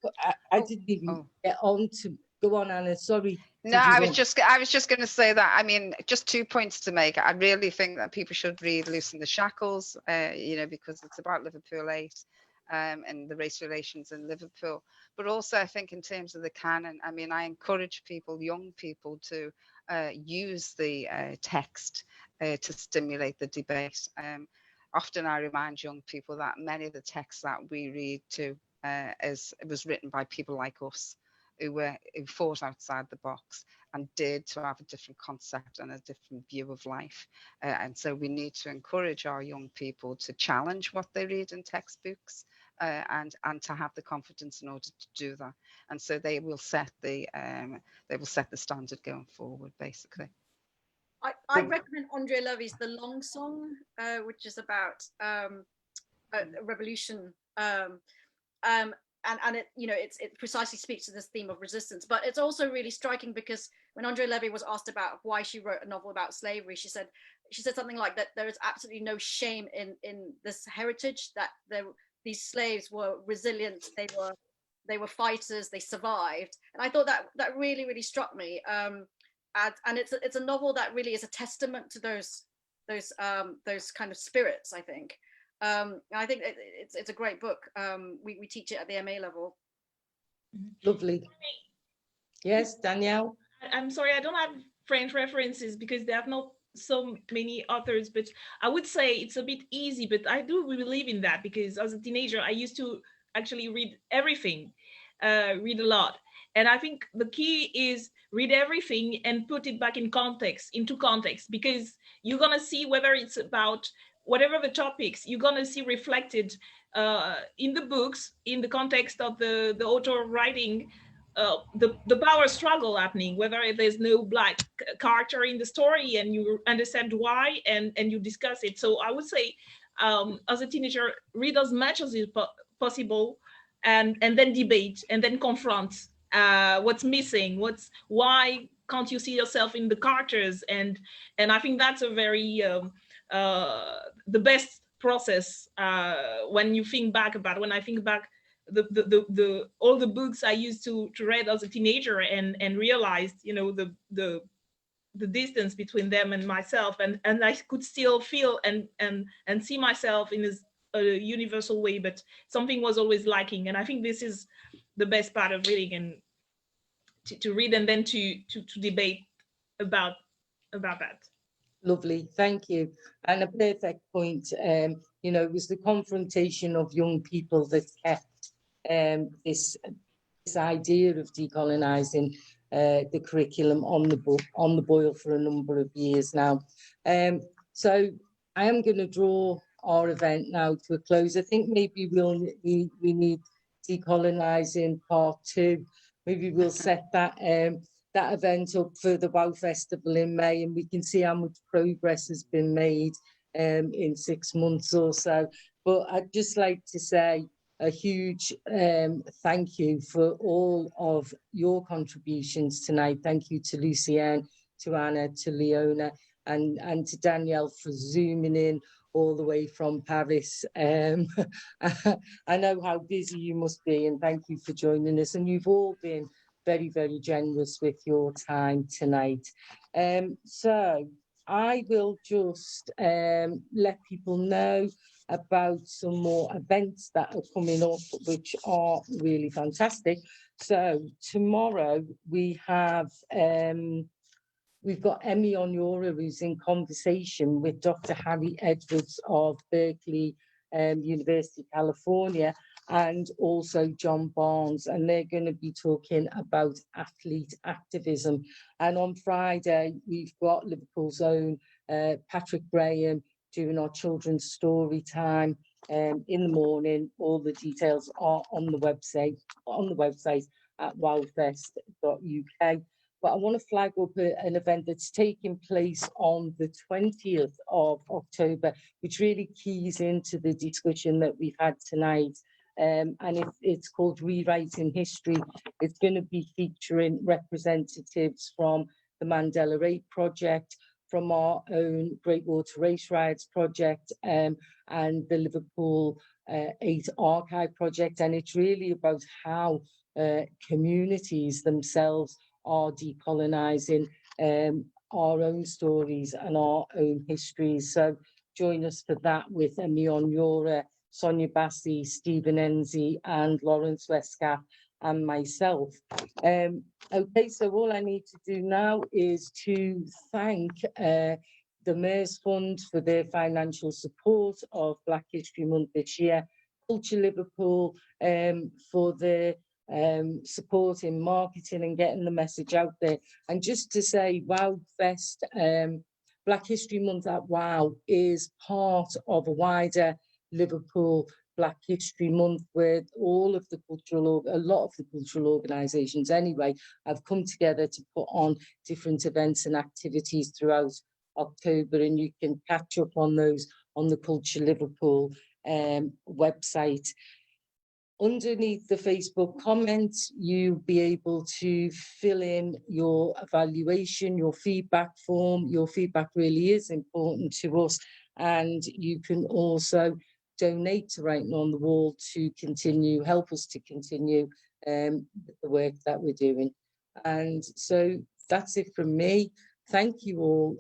I didn't even get on to go on, Anna. Sorry. No, I was just going to say that. I mean, just 2 points to make. I really think that people should read Loosen the Shackles, you know, because it's about Liverpool 8 and the race relations in Liverpool. But also, I think in terms of the canon, I mean, I encourage people, young people, to use the text to stimulate the debate. Often I remind young people that many of the texts that we read it was written by people like us. who thought outside the box and dared to have a different concept and a different view of life. And so we need to encourage our young people to challenge what they read in textbooks, and to have the confidence in order to do that. And so they will set the standard going forward, basically. I recommend André Levy's The Long Song, which is about a revolution, and it, you know, it precisely speaks to this theme of resistance. But it's also really striking because when André Levy was asked about why she wrote a novel about slavery, she said something like that there is absolutely no shame in this heritage, that these slaves were resilient, they were fighters, they survived. And I thought that really struck me. And it's a novel that really is a testament to those kind of spirits, I think. I think it's a great book. We teach it at the MA level. Lovely. Yes, Danielle? I'm sorry, I don't have French references because there are not so many authors, but I would say it's a bit easy, but I do believe in that because as a teenager, I used to actually read everything, read a lot. And I think the key is read everything and put it back into context, because you're gonna see whether it's about whatever the topics, you're gonna see reflected in the books, in the context of the author writing, the power struggle happening, whether there's no black character in the story and you understand why and you discuss it. So I would say, as a teenager, read as much as is possible, and then debate and then confront what's missing, why can't you see yourself in the characters, and I think that's a very the best process when you think back about, when I think back all the books I used to read as a teenager and realized, you know, the distance between them and myself, and I could still feel and see myself in a universal way, but something was always lacking. And I think this is the best part of reading, and to read and then to debate about that. Lovely, thank you. And a perfect point, you know, it was the confrontation of young people that kept this idea of decolonising the curriculum on the boil for a number of years now. So I am going to draw our event now to a close. I think maybe we need Decolonising Part 2. Maybe we'll set that event up for the WoW Festival in May, and we can see how much progress has been made in 6 months or so. But I'd just like to say a huge thank you for all of your contributions tonight. Thank you to Lucienne, to Anna, to Leona, and to Danielle for zooming in all the way from Paris. I know how busy you must be, and thank you for joining us. And you've all been very, very generous with your time tonight. So I will just let people know about some more events that are coming up, which are really fantastic. So tomorrow we have we've got Emmy Onyora, who's in conversation with Dr. Harry Edwards of Berkeley University, California, and also John Barnes, and they're going to be talking about athlete activism. And on Friday, we've got Liverpool's own Patrick Graham doing our children's story time in the morning. All the details are on the website at wowfest.uk. But I want to flag up an event that's taking place on the 20th of October, which really keys into the discussion that we've had tonight. And it's called Rewriting History. It's going to be featuring representatives from the Mandela 8 Project, from our own Great Water Race Riots Project, and the Liverpool 8 Archive Project. And it's really about how communities themselves are decolonising our own stories and our own histories. So join us for that with Emmy Onyora, Sonia Bassi, Stephen Enzi, and Lawrence Westcap, and myself. Okay, so all I need to do now is to thank the Mayor's Fund for their financial support of Black History Month this year, Culture Liverpool for the supporting marketing and getting the message out there. And just to say, WoW Fest, Black History Month at WoW is part of a wider Liverpool Black History Month, where all of the a lot of the cultural organisations anyway have come together to put on different events and activities throughout October, and you can catch up on those on the Culture Liverpool website. Underneath the Facebook comments, you'll be able to fill in your evaluation, your feedback form. Your feedback really is important to us, and you can also donate to Writing on the Wall to continue, help us to continue the work that we're doing. And so that's it from me. Thank you all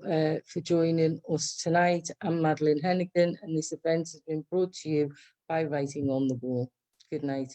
for joining us tonight. I'm Madeline Hennigan, and this event has been brought to you by Writing on the Wall. Good night.